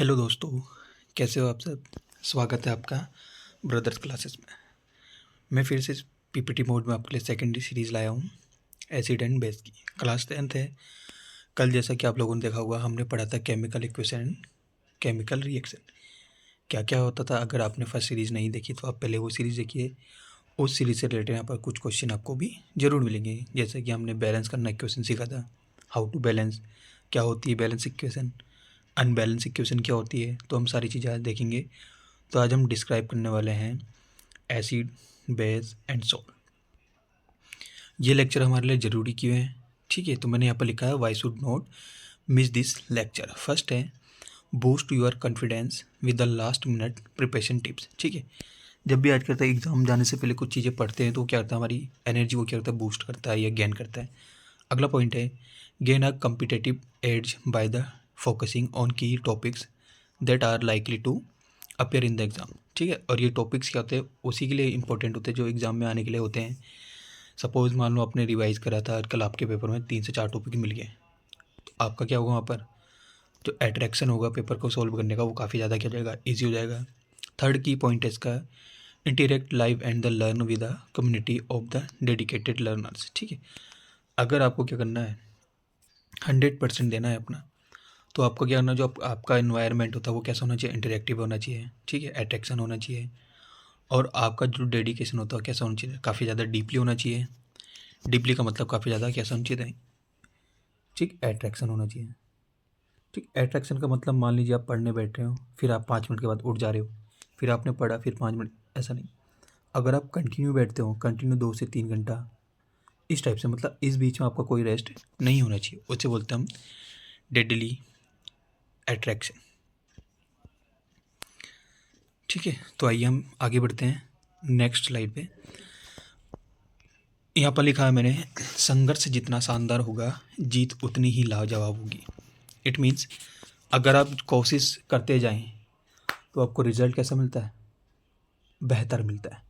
Hello दोस्तों, कैसे हो आप सब। स्वागत है आपका ब्रदर्स क्लासेस में। मैं फिर से पीपीटी मोड में आपके लिए सेकेंडरी सीरीज़ लाया हूँ, एसिड एंड बेस की। क्लास 10th है। कल जैसा कि आप लोगों ने देखा होगा, हमने पढ़ा था chemical equation and chemical reaction. क्या क्या होता था। अगर आपने फर्स्ट सीरीज़ नहीं देखी तो आप पहले वो सीरीज़ देखिए। उस सीरीज़ से रिलेटेड यहाँ पर कुछ क्वेश्चन आपको भी ज़रूर मिलेंगे। जैसे कि हमने बैलेंस करना इक्वेशन सीखा था, हाउ टू बैलेंस, क्या होती है बैलेंस इक्वेशन, अनबैलेंस इक्वेशन क्या होती है। तो हम सारी चीज़ें आज देखेंगे। तो आज हम डिस्क्राइब करने वाले हैं एसिड, बेस एंड सॉल्ट। ये लेक्चर हमारे लिए ज़रूरी क्यों है, ठीक है। तो मैंने यहाँ पर लिखा है why should not miss this lecture. First है boost your confidence with the last minute preparation tips, ठीक है। जब भी आज करता है एग्ज़ाम जाने से पहले कुछ चीज़ें पढ़ते हैं तो क्या करता है, हमारी एनर्जी वो क्या करता है, बूस्ट करता है या गेन करता है। अगला पॉइंट है gain a competitive edge by the focusing on key topics that are likely to appear in the exam, ठीक है। और ये टॉपिक्स क्या होते हैं, उसी के लिए इंपॉर्टेंट होते हैं जो एग्ज़ाम में आने के लिए होते हैं। सपोज़ मान लो आपने रिवाइज करा था, कल आपके पेपर में 3 से 4 टॉपिक मिल गए, तो आपका क्या होगा, वहाँ पर जो अट्रैक्शन होगा पेपर को सॉल्व करने का वो काफ़ी ज़्यादा क्या हो जाएगा, ईजी हो जाएगा। थर्ड की पॉइंट है इसका interact live and the learn with the community of the dedicated learners, ठीक है। अगर आपको क्या करना है, 100% देना है अपना, तो आपको क्या करना, जो आपका इन्वायरमेंट होता है वो कैसा होना चाहिए, इंटरेक्टिव होना चाहिए, ठीक है, अट्रैक्शन होना चाहिए। और आपका जो डेडिकेशन होता है कैसा होना चाहिए, काफ़ी ज़्यादा डीपली होना चाहिए। डीपली का मतलब काफ़ी ज़्यादा कैसा होना चाहिए, ठीक, अट्रैक्शन होना चाहिए। ठीक, अट्रैक्शन का मतलब मान लीजिए आप पढ़ने बैठ रहे हो, फिर आप 5 मिनट के बाद उठ जा रहे हो, फिर आपने पढ़ा, फिर 5 मिनट, ऐसा नहीं। अगर आप कंटिन्यू बैठते हो, कंटिन्यू 2 से 3 घंटा, इस टाइप से, मतलब इस बीच में आपका कोई रेस्ट नहीं होना चाहिए, उससे बोलते हैं हम डेडली अट्रैक्शन, ठीक है। तो आइए हम आगे बढ़ते हैं नेक्स्ट स्लाइड पे। यहाँ पर लिखा है मैंने, संघर्ष जितना शानदार होगा जीत उतनी ही लाजवाब होगी। इट मीन्स अगर आप कोशिश करते जाएं तो आपको रिजल्ट कैसा मिलता है, बेहतर मिलता है।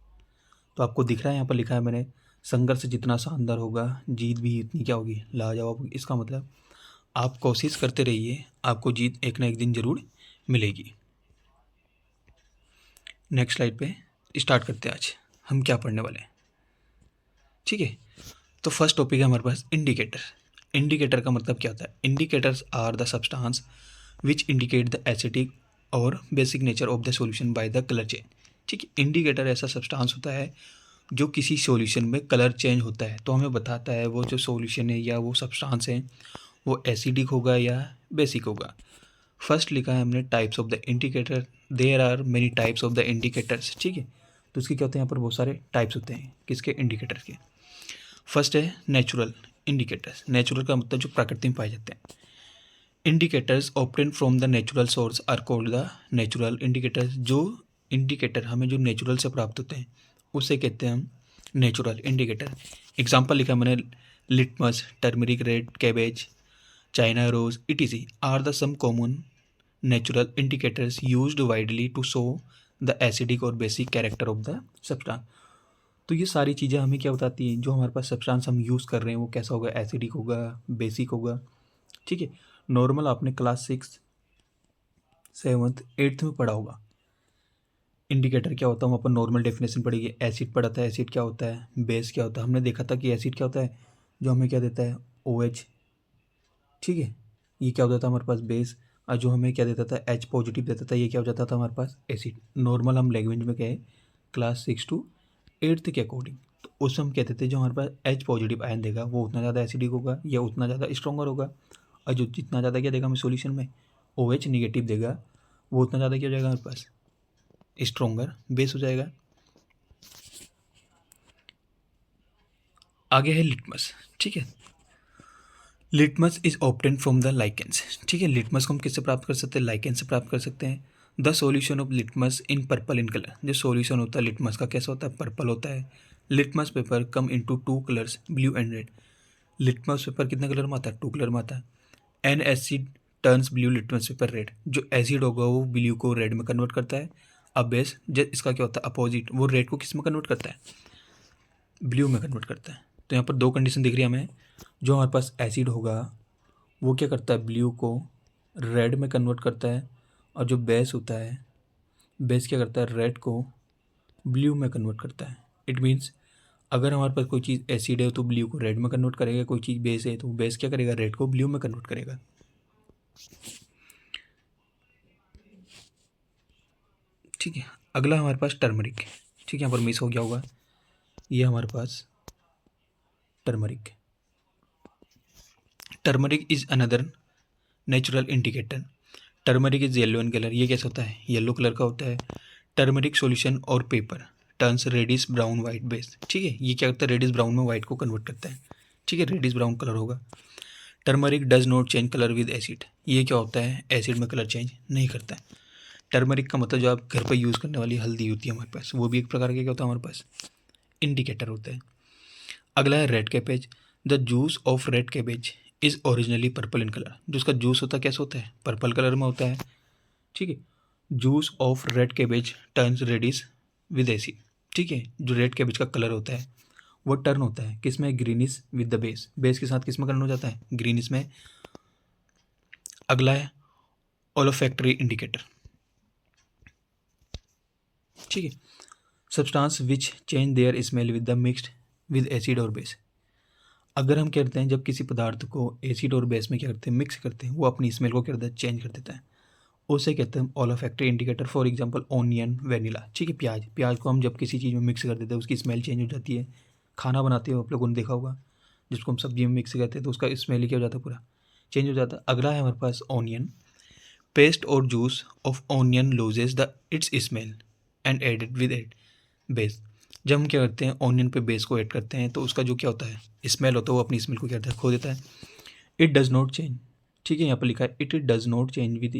तो आपको दिख रहा है यहाँ पर लिखा है मैंने, संघर्ष जितना शानदार होगा जीत भी इतनी क्या होगी, लाजवाब होगी। इसका मतलब आप कोशिश करते रहिए, आपको जीत एक ना एक दिन जरूर मिलेगी। नेक्स्ट स्लाइड पे स्टार्ट करते हैं आज हम क्या पढ़ने वाले हैं, ठीक है। तो फर्स्ट टॉपिक है हमारे पास इंडिकेटर। इंडिकेटर का मतलब क्या होता है, indicators are the substance which indicate the acidic और basic nature of the solution by the colour change, ठीक है। इंडिकेटर ऐसा सब्सटेंस होता है जो किसी सॉल्यूशन में कलर चेंज होता है तो हमें बताता है वो जो सॉल्यूशन है या वो सब्सटेंस है वो एसिडिक होगा या बेसिक होगा। फर्स्ट लिखा है हमने types of the indicator, there are many types of the indicators, ठीक है। तो इसके क्या होते हैं, यहाँ पर बहुत सारे टाइप्स होते हैं किसके, इंडिकेटर के। फर्स्ट है नेचुरल इंडिकेटर्स। नेचुरल का मतलब जो प्रकृति में पाए जाते हैं। Indicators obtain from the natural source are called the natural indicators. जो इंडिकेटर हमें जो नेचुरल से प्राप्त होते हैं उसे कहते हैं हम नेचुरल इंडिकेटर। एग्जाम्पल लिखा मैंने, litmus, turmeric red, cabbage, China rose, ETC are the some common natural indicators used widely to show the acidic और basic character of the substance. तो ये सारी चीज़ें हमें क्या बताती हैं, जो हमारे पास सब्सटेंस हम यूज़ कर रहे हैं वो कैसा होगा, एसिडिक होगा, बेसिक होगा, ठीक है। नॉर्मल आपने क्लास 6, 7th, 8th में पढ़ा होगा इंडिकेटर क्या होता है। हम अपन नॉर्मल डेफिनेशन पढ़ेंगे, एसिड पढ़ा था, एसिड क्या होता है, बेस क्या होता है। हमने देखा था कि एसिड क्या होता है, जो हमें क्या देता है, OH, ठीक है। ये क्या होता था हमारे पास, बेस। और जो हमें क्या देता था, H पॉजिटिव देता था, ये क्या हो जाता था हमारे पास, एसिड। नॉर्मल हम लैंग्वेज में कहे क्लास 6 to 8th के अकॉर्डिंग, तो उसमें हम कहते थे जो हमारे पास H पॉजिटिव आयन देगा वो उतना ज़्यादा एसिडिक होगा या उतना ज़्यादा स्ट्रॉन्गर होगा। और जो जितना ज़्यादा क्या देगा हमें सॉल्यूशन में, OH निगेटिव देगा, वो उतना ज़्यादा क्या हो जाएगा हमारे पास, स्ट्रॉन्गर बेस हो जाएगा। आगे है लिटमस, ठीक है। Litmus is obtain from the lichens, ठीक है। लिटमस को हम किससे प्राप्त कर सकते हैं, लाइकेन से प्राप्त कर सकते हैं। The solution of litmus in purple in colour, जो सॉल्यूशन होता है लिटमस का कैसा होता है, पर्पल होता है। Litmus paper come into 2 colours, blue and red. Litmus paper कितने कलर में आता है, 2 कलर में आता है। N asset turns blue litmus paper red, जो एसिड होगा वो ब्लू को रेड में कन्वर्ट करता है। अब बेस इसका क्या होता है, अपोजिट, वो रेड को किस में कन्वर्ट करता है, ब्लू में कन्वर्ट करता है। तो यहाँ पर 2 कंडीशन दिख रही है हमें, जो हमारे पास एसिड होगा वो क्या करता है, ब्लू को रेड में कन्वर्ट करता है, और जो बेस होता है, बेस क्या करता है, रेड को ब्लू में कन्वर्ट करता है। इट मीन्स अगर हमारे पास कोई चीज़ एसिड है तो ब्लू को रेड में कन्वर्ट करेगा, कोई चीज़ बेस है तो बेस क्या करेगा, रेड को ब्लू में कन्वर्ट करेगा। ठीक है, अगला हमारे पास टर्मरिक। ठीक है, यहाँ पर मिस हो गया होगा, ये हमारे पास turmeric. Turmeric is another natural indicator. Turmeric is yellow in colour. ये कैसा होता है, येलो कलर का होता है। टर्मरिक सॉल्यूशन और paper turns reddish brown white base. ठीक है, ये क्या करता है, रेडिश ब्राउन में वाइट को कन्वर्ट करता है। ठीक है, रेडिश ब्राउन कलर होगा। Turmeric does not change colour with acid. ये क्या होता है, एसिड में कलर चेंज नहीं करता है। टर्मरिक का मतलब जो आप घर पर यूज़ करने वाली हल्दी होती है हमारे पास, वो भी एक प्रकार का क्या होता है हमारे पास, इंडिकेटर होता है। अगला है red cabbage. The juice of red cabbage is originally purple in colour. जो उसका जूस होता है कैसा होता है, पर्पल कलर में होता है। ठीक है, juice of red cabbage turns reddish with acid. ठीक है, जो रेड कैबेज का कलर होता है वो टर्न होता है किस में, greenish with the base. Base के साथ किस में टर्न हो जाता है, ग्रीनिश में। अगला है ओलोफैक्टरी इंडिकेटर। ठीक है, substance which change their smell with the mixed with acid और बेस। अगर हम कहते हैं जब किसी पदार्थ को एसिड और बेस में क्या करते हैं, मिक्स करते हैं, वो अपनी स्मेल को क्या करता है, चेंज कर देता है। उसे कहते हैं olfactory indicator. For example onion, vanilla. ठीक है, प्याज, प्याज को हम जब किसी चीज़ में मिक्स कर देते हैं उसकी स्मेल चेंज हो जाती है। खाना बनाते हो आप लोगों ने देखा होगा, जिसको हम सब्जी में मिक्स करते हैं तो उसका स्मेल ही क्या हो जाता है, पूरा चेंज हो जाता है। अगला है हमारे पास ऑनियन। पेस्ट और juice of onion loses the its smell and added with it base. जब हम क्या करते हैं, ऑनियन पे बेस को ऐड करते हैं तो उसका जो क्या होता है, स्मेल होता है, वो अपनी स्मेल को क्या करता है, खो देता है। It does not change. ठीक है, यहाँ पर लिखा है it does not change with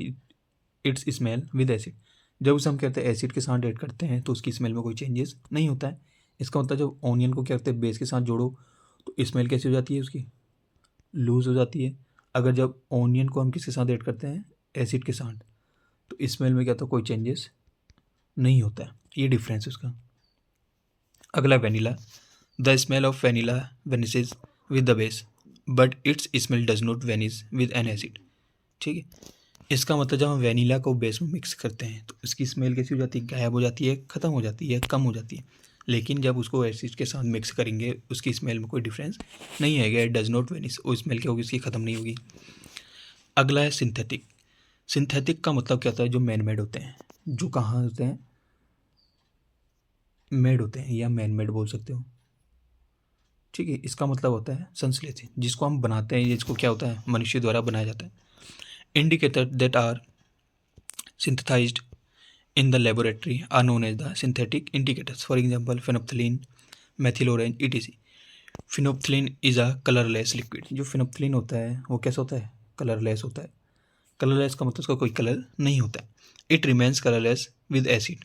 its smell with acid. जब उसे हम कहते हैं एसिड के साथ ऐड करते हैं तो उसकी स्मेल में कोई चेंजेस नहीं होता है। इसका मतलब जब ऑनियन को क्या करते हैं, बेस के साथ जोड़ो तो स्मेल कैसी हो जाती है उसकी, लूज हो जाती है। अगर जब ऑनियन को हम किसके साथ ऐड करते हैं, एसिड के साथ, तो स्मेल में क्या होता है, कोई चेंजेस नहीं होता है। ये डिफरेंस है उसका। अगला vanilla. The smell of vanilla vanishes with the base but its smell does not vanish with an acid. ठीक है, इसका मतलब जब हम वेनिला को बेस में मिक्स करते हैं तो उसकी स्मेल कैसी हो जाती है, गायब हो जाती है, ख़त्म हो जाती है, कम हो जाती है। लेकिन जब उसको एसिड के साथ मिक्स करेंगे उसकी स्मेल में कोई डिफरेंस नहीं आएगा। इट डज नॉट वेनिस, वो स्मेल क्या होगी, उसकी ख़त्म नहीं होगी। अगला है सिंथेटिक। सिंथेटिक का मतलब क्या होता है, जो मैन मेड होते हैं, जो कहाँ होते हैं, मेड होते हैं या मैन मेड बोल सकते हो। ठीक है, इसका मतलब होता है संश्लेषित, जिसको हम बनाते हैं, जिसको क्या होता है, मनुष्य द्वारा बनाया जाता है। Indicator that are synthesized in the laboratory are known as the synthetic indicators. For example, phenolphthalein, methyl orange, etc. Phenolphthalein is a colorless liquid. जो phenolphthalein होता है वो कैसा होता है, कलरलेस होता है। कलरलेस का मतलब उसका कोई कलर नहीं होता है। It remains colourless with acid.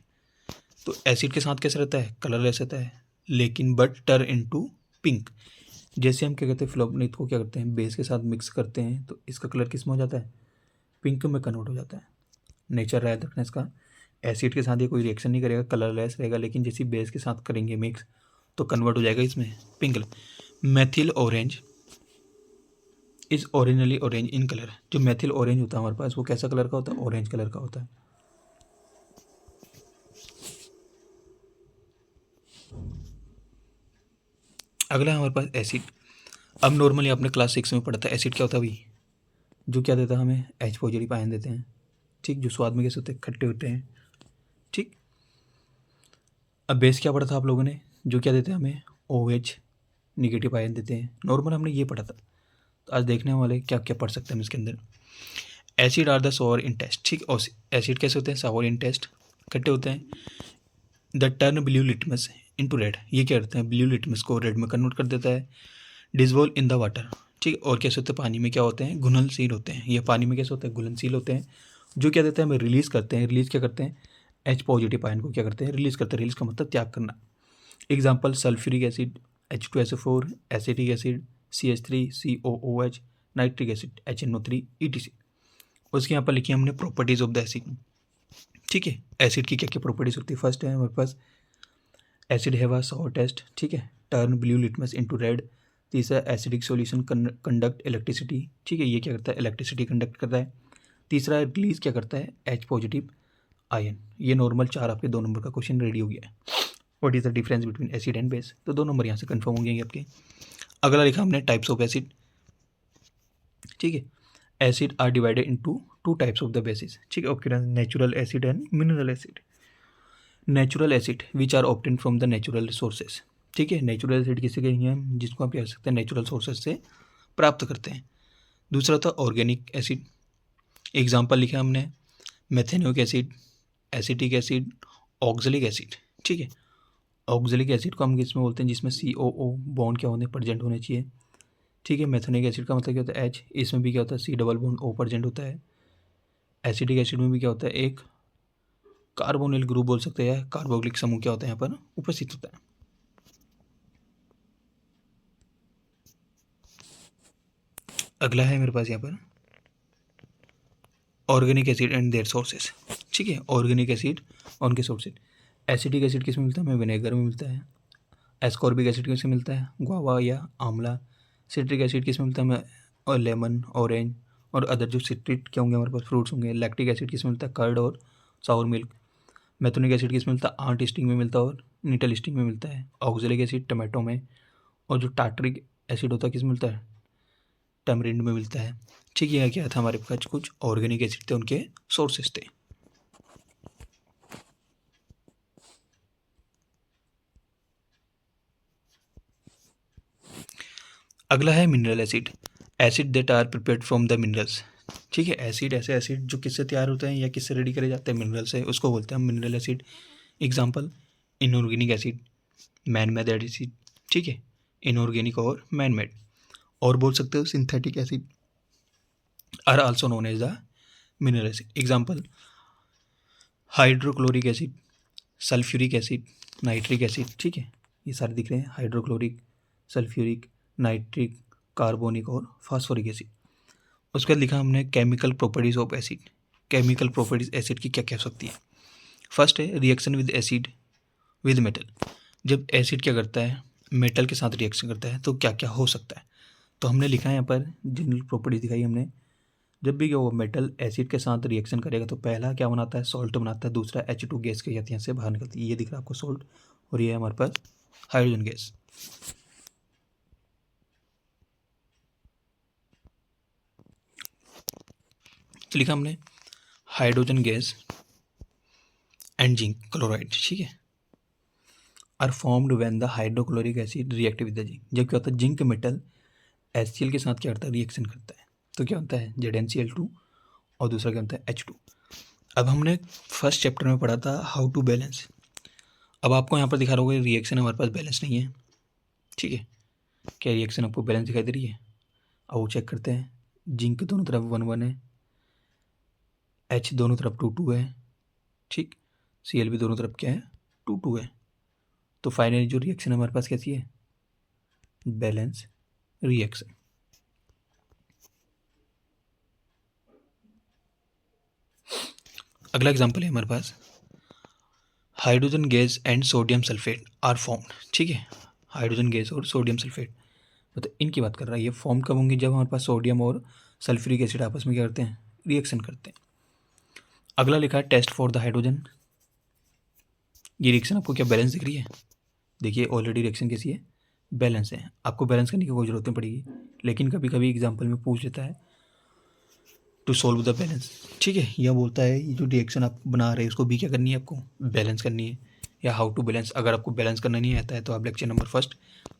तो एसिड के साथ कैसा रहता है, कलरलेस रहता है, लेकिन बट टर्न इनटू पिंक। जैसे हम क्या कहते हैं, फ्लोबनीत को क्या करते हैं, बेस के साथ मिक्स करते हैं तो इसका कलर किस में हो जाता है, पिंक में कन्वर्ट हो जाता है। नेचर रहा है इसका, एसिड के साथ ये कोई रिएक्शन नहीं करेगा, कलरलेस रहेगा, लेकिन जैसे बेस के साथ करेंगे मिक्स तो कन्वर्ट हो जाएगा इसमें pink colour. Maithil orange is originally orange in colour. जो मैथिल ऑरेंज होता है हमारे पास वो कैसा कलर का होता है, ऑरेंज कलर का होता है। अगला है हमारे पास एसिड। अब नॉर्मली आपने क्लास 6 में पढ़ा था एसिड क्या होता है भाई, जो क्या देता है हमें, H पॉजिटिव आयन देते हैं। ठीक, जो स्वाद में कैसे होते हैं, खट्टे होते हैं। ठीक, अब बेस क्या पढ़ा था आप लोगों ने, जो क्या देते हैं हमें, OH निगेटिव आयन देते हैं। नॉर्मल हमने ये पढ़ा था। तो आज देखने वाले क्या क्या पढ़ सकते हैं हम इसके अंदर। एसिड आर द सोर इन टेस्ट। ठीक, एसिड कैसे होते हैं, सोर इन टेस्ट, खट्टे होते हैं। The turn blue litmus into red. ये क्या करते हैं, ब्लू लिटमस को रेड में कन्वर्ट कर देता है। Dissolve in the water. ठीक, और कैसे होते हैं, पानी में क्या होते हैं, घुलनशील होते हैं। ये पानी में कैसे होते हैं, घुलनशील होते हैं। जो क्या देते हैं हमें, रिलीज़ करते हैं। रिलीज़ क्या करते हैं, H पॉजिटिव आयन को क्या करते हैं, रिलीज़ करते हैं। रिलीज़ का मतलब त्याग करना। Example sulphuric acid H2SO4, acetic acid CH3 COOH, nitric acid HNO3 ETC। उसके यहाँ पर लिखी हमने प्रॉपर्टीज़ ऑफ द एसिड। ठीक है, एसिड की क्या क्या प्रॉपर्टीज़ होती है। फर्स्ट है हमारे पास एसिड हैव अ सोर टेस्ट। ठीक है, turn blue litmus into red. तीसरा एसिडिक सॉल्यूशन कंडक्ट इलेक्ट्रिसिटी। ठीक है, ये क्या करता है, इलेक्ट्रिसिटी कंडक्ट करता है। तीसरा रिलीज क्या करता है, H पॉजिटिव आयन। ये नॉर्मल 4 आपके 2 नंबर का क्वेश्चन रेडी हो गया है। What is the difference between acid and base, तो 2 नंबर यहाँ से कंफर्म हो गए आपके। अगला लिखा हमने टाइप्स ऑफ एसिड, ठीक है। Acid are divided into 2 types of the basis, ठीक है, occurrence natural acid and mineral acid. Natural acid which are obtain from the natural sources, ठीक है। नेचुरल एसिड किसी के लिए हम जिसको आप कह सकते हैं नेचुरल सोर्सेज से प्राप्त करते हैं। दूसरा था ऑर्गेनिक एसिड, एग्जाम्पल लिखा हमने methanoic acid, acetic acid, oxalic acid, ठीक है। ऑक्जेलिक एसिड को हम किसमें बोलते हैं, जिसमें COO बॉन्ड क्या होने प्रेजेंट होने चाहिए, ठीक है। मेथेनिक एसिड का मतलब क्या होता है H, इसमें भी क्या होता है C double bond O present होता है। एसिडिक एसिड में भी क्या होता है, एक कार्बोनिल ग्रुप बोल सकते हैं, कार्बोक्सिलिक समूह क्या होता है यहाँ पर उपस्थित होता है। अगला है मेरे पास यहाँ पर organic acid and their sources, ठीक है। ऑर्गेनिक एसिड और उनके सोर्सेज। एसिडिक एसिड किस में मिलता है, हमें विनेगर में मिलता है। एस्कॉर्बिक एसिड किस में मिलता है, गुआवा या आंवला। सिट्रिक एसिड किस में मिलता है, हमें और लेमन, ऑरेंज और अदर जो सिट्रिक क्या होंगे हमारे पास फ्रूट्स होंगे। लैक्टिक एसिड किस में मिलता है, कर्ड और साउर मिल्क। मेथोनिक एसिड किस में मिलता है, आंट स्टिंग में मिलता है और निटल स्टिंग में मिलता है। ऑक्जेलिक एसिड टमाटो में, और जो टार्टरिक एसिड होता है किस में मिलता है, टैमरिंड में मिलता है, ठीक है। क्या था हमारे पास कुछ ऑर्गेनिक एसिड थे, उनके सोर्सेस थे। अगला है mineral acid, acid that are prepared from the minerals, ठीक है। एसिड ऐसे एसिड जो किससे तैयार होते हैं या किससे रेडी करे जाते हैं, मिनरल से, उसको बोलते हैं हम mineral acid. Example inorganic acid, man made acid, ठीक है, इनऑर्गेनिक और मैन मेड। और बोल सकते हो synthetic acid are also known as the mineral acid. Example hydrochloric acid, sulphuric acid, nitric acid, ठीक है। ये सारे दिख रहे हैं, हाइड्रोक्लोरिक, सल्फ्यूरिक, नाइट्रिक, कार्बोनिक और फास्फोरिक एसिड। उसके बाद लिखा हमने chemical properties of acid. Chemical properties acid की क्या क्या हो सकती है। फर्स्ट है reaction with acid with metal. जब एसिड क्या करता है, मेटल के साथ रिएक्शन करता है तो क्या क्या हो सकता है। तो हमने लिखा है यहाँ पर जनरल प्रॉपर्टीज दिखाई हमने। जब भी वो मेटल एसिड के साथ रिएक्शन करेगा तो पहला क्या बनाता है, सॉल्ट बनाता है। दूसरा H2 गैस के यहाँ से बाहर निकलती है, ये दिख रहा है आपको सॉल्ट, और ये है हमारे पास हाइड्रोजन गैस। तो लिखा हमने hydrogen gas and zinc chloride, ठीक है, are formed when the hydrochloric acid react with the zinc. जब क्या होता है, जिंक मेटल HCl के साथ क्या करता है, रिएक्शन करता है, तो क्या होता है ZnCl2, और दूसरा क्या होता है H2। अब हमने फर्स्ट चैप्टर में पढ़ा था हाउ टू बैलेंस। अब आपको यहाँ पर दिखा रहा होगा रिएक्शन हमारे पास बैलेंस नहीं है, ठीक है। क्या रिएक्शन आपको बैलेंस दिखाई दे रही है, अब वो चेक करते हैं। जिंक दोनों तरफ 1 1 है, H दोनों तरफ 2 2 है, ठीक। Cl भी दोनों तरफ क्या है, 2 2 है। तो फाइनली जो रिएक्शन हमारे पास कैसी है, बैलेंस रिएक्शन। अगला एग्जांपल है हमारे पास hydrogen gas and sodium sulphate are formed, ठीक है। हाइड्रोजन गैस और सोडियम सल्फेट, मतलब इनकी बात कर रहा है। ये फॉर्म कब होंगे, जब हमारे पास सोडियम और सल्फ्यूरिक एसिड आपस में क्या करते हैं, रिएक्शन करते हैं। अगला लिखा है टेस्ट फॉर द हाइड्रोजन। ये रिएक्शन आपको क्या बैलेंस दिख रही है, देखिए ऑलरेडी रिएक्शन कैसी है, बैलेंस है। आपको बैलेंस करने की कोई जरूरत नहीं पड़ेगी, लेकिन कभी कभी एग्जाम्पल में पूछ लेता है टू सोल्व द बैलेंस, ठीक है। यह बोलता है ये जो रिएक्शन आप बना रहे हैं उसको भी क्या करनी है, आपको बैलेंस करनी है, या हाउ टू बैलेंस। अगर आपको बैलेंस करना नहीं आता है तो आप लेक्चर नंबर 1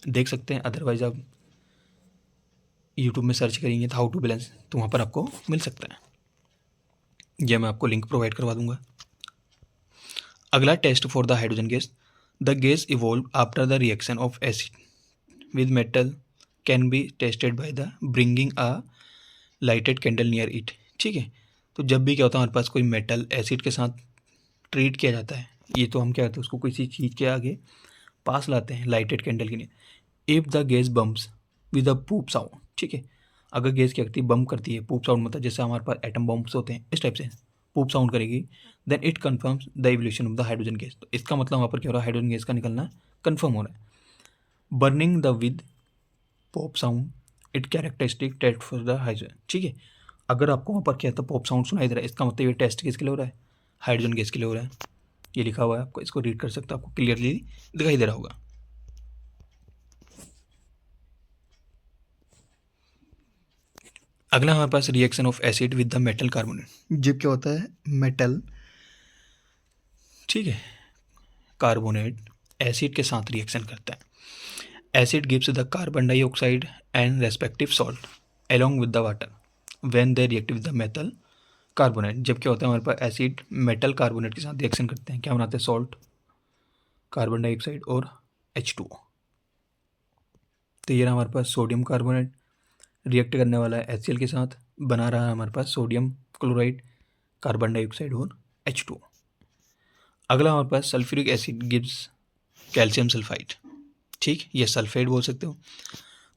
देख सकते हैं, अदरवाइज आप यूट्यूब में सर्च करेंगे तो हाउ टू बैलेंस, तो वहाँ पर आपको मिल सकता है। यह मैं आपको लिंक प्रोवाइड करवा दूंगा। अगला test for the hydrogen gas. The gas evolve after the reaction of acid with metal can be tested by the bringing a lighted candle near it, ठीक है। तो जब भी क्या होता है हमारे पास कोई मेटल एसिड के साथ ट्रीट किया जाता है, ये तो हम क्या करते हैं उसको किसी चीज़ के आगे पास लाते हैं लाइटेड कैंडल के लिए। If the gas burns with a pop sound, ठीक है। अगर गैस क्या करती है, बम करती है, पूप साउंड मतलब जैसे हमारे पास एटम बम्स होते हैं इस टाइप से पूप साउंड करेगी, then it confirms the evolution of the hydrogen gas. तो इसका मतलब वहाँ पर क्या हो रहा है, हाइड्रोजन गैस का निकलना कन्फर्म हो रहा है। Burning the with pop sound it characteristic test for the hydrogen, ठीक है। अगर आपको वहाँ पर क्या है तो पॉप साउंड सुनाई दे रहा है, इसका मतलब ये टेस्ट किसके लिए हो रहा है, हाइड्रोजन गैस के लिए हो रहा है। ये लिखा हुआ है, आपको इसको रीड कर सकते हो, आपको क्लियरली दिखाई दे रहा होगा। अगला हमारे पास reaction of acid with the metal carbonate. जब क्या होता है, मेटल, ठीक है, कार्बोनेट एसिड के साथ रिएक्शन करता है। Acid gives the carbon dioxide and respective salt along with the water when they react with the metal carbonate. जब क्या होता है, हमारे पास एसिड मेटल कार्बोनेट के साथ रिएक्शन करते हैं, क्या बनाते हैं, सॉल्ट, कार्बन डाइऑक्साइड और H2O। तो ये रहा हमारे पास सोडियम कार्बोनेट, रिएक्ट करने वाला है HCl के साथ, बना रहा है हमारे पास सोडियम क्लोराइड, कार्बन डाइऑक्साइड और H2O। अगला हमारे पास sulphuric acid gives calcium sulphide, ठीक, ये सल्फेट बोल सकते हो।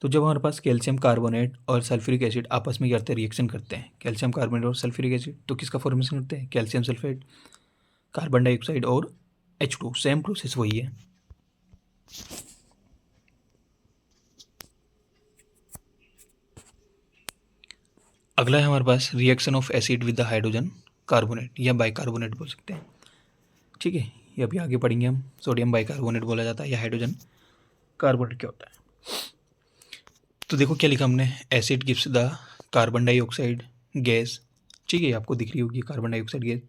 तो जब हमारे पास कैल्शियम कार्बोनेट और सल्फ्यूरिक एसिड आपस में क्या करते हैं, रिएक्शन करते हैं, कैल्शियम कार्बोनेट और सल्फ्यूरिक एसिड, तो किसका फॉर्मेशन करते हैं, कैल्शियम सल्फेट, कार्बन डाइऑक्साइड और H2O। सेम प्रोसेस वही है। अगला है हमारे पास reaction of acid with the hydrogen carbonate या बाइकार्बोनेट बोल सकते हैं, ठीक है, ये अभी आगे पढ़ेंगे हम। सोडियम बाइकार्बोनेट बोला जाता है या हाइड्रोजन कार्बोनेट क्या होता है। तो देखो क्या लिखा हमने, acid gives the carbon dioxide gas, ठीक है, आपको दिख रही होगी कार्बन डाइऑक्साइड गैस,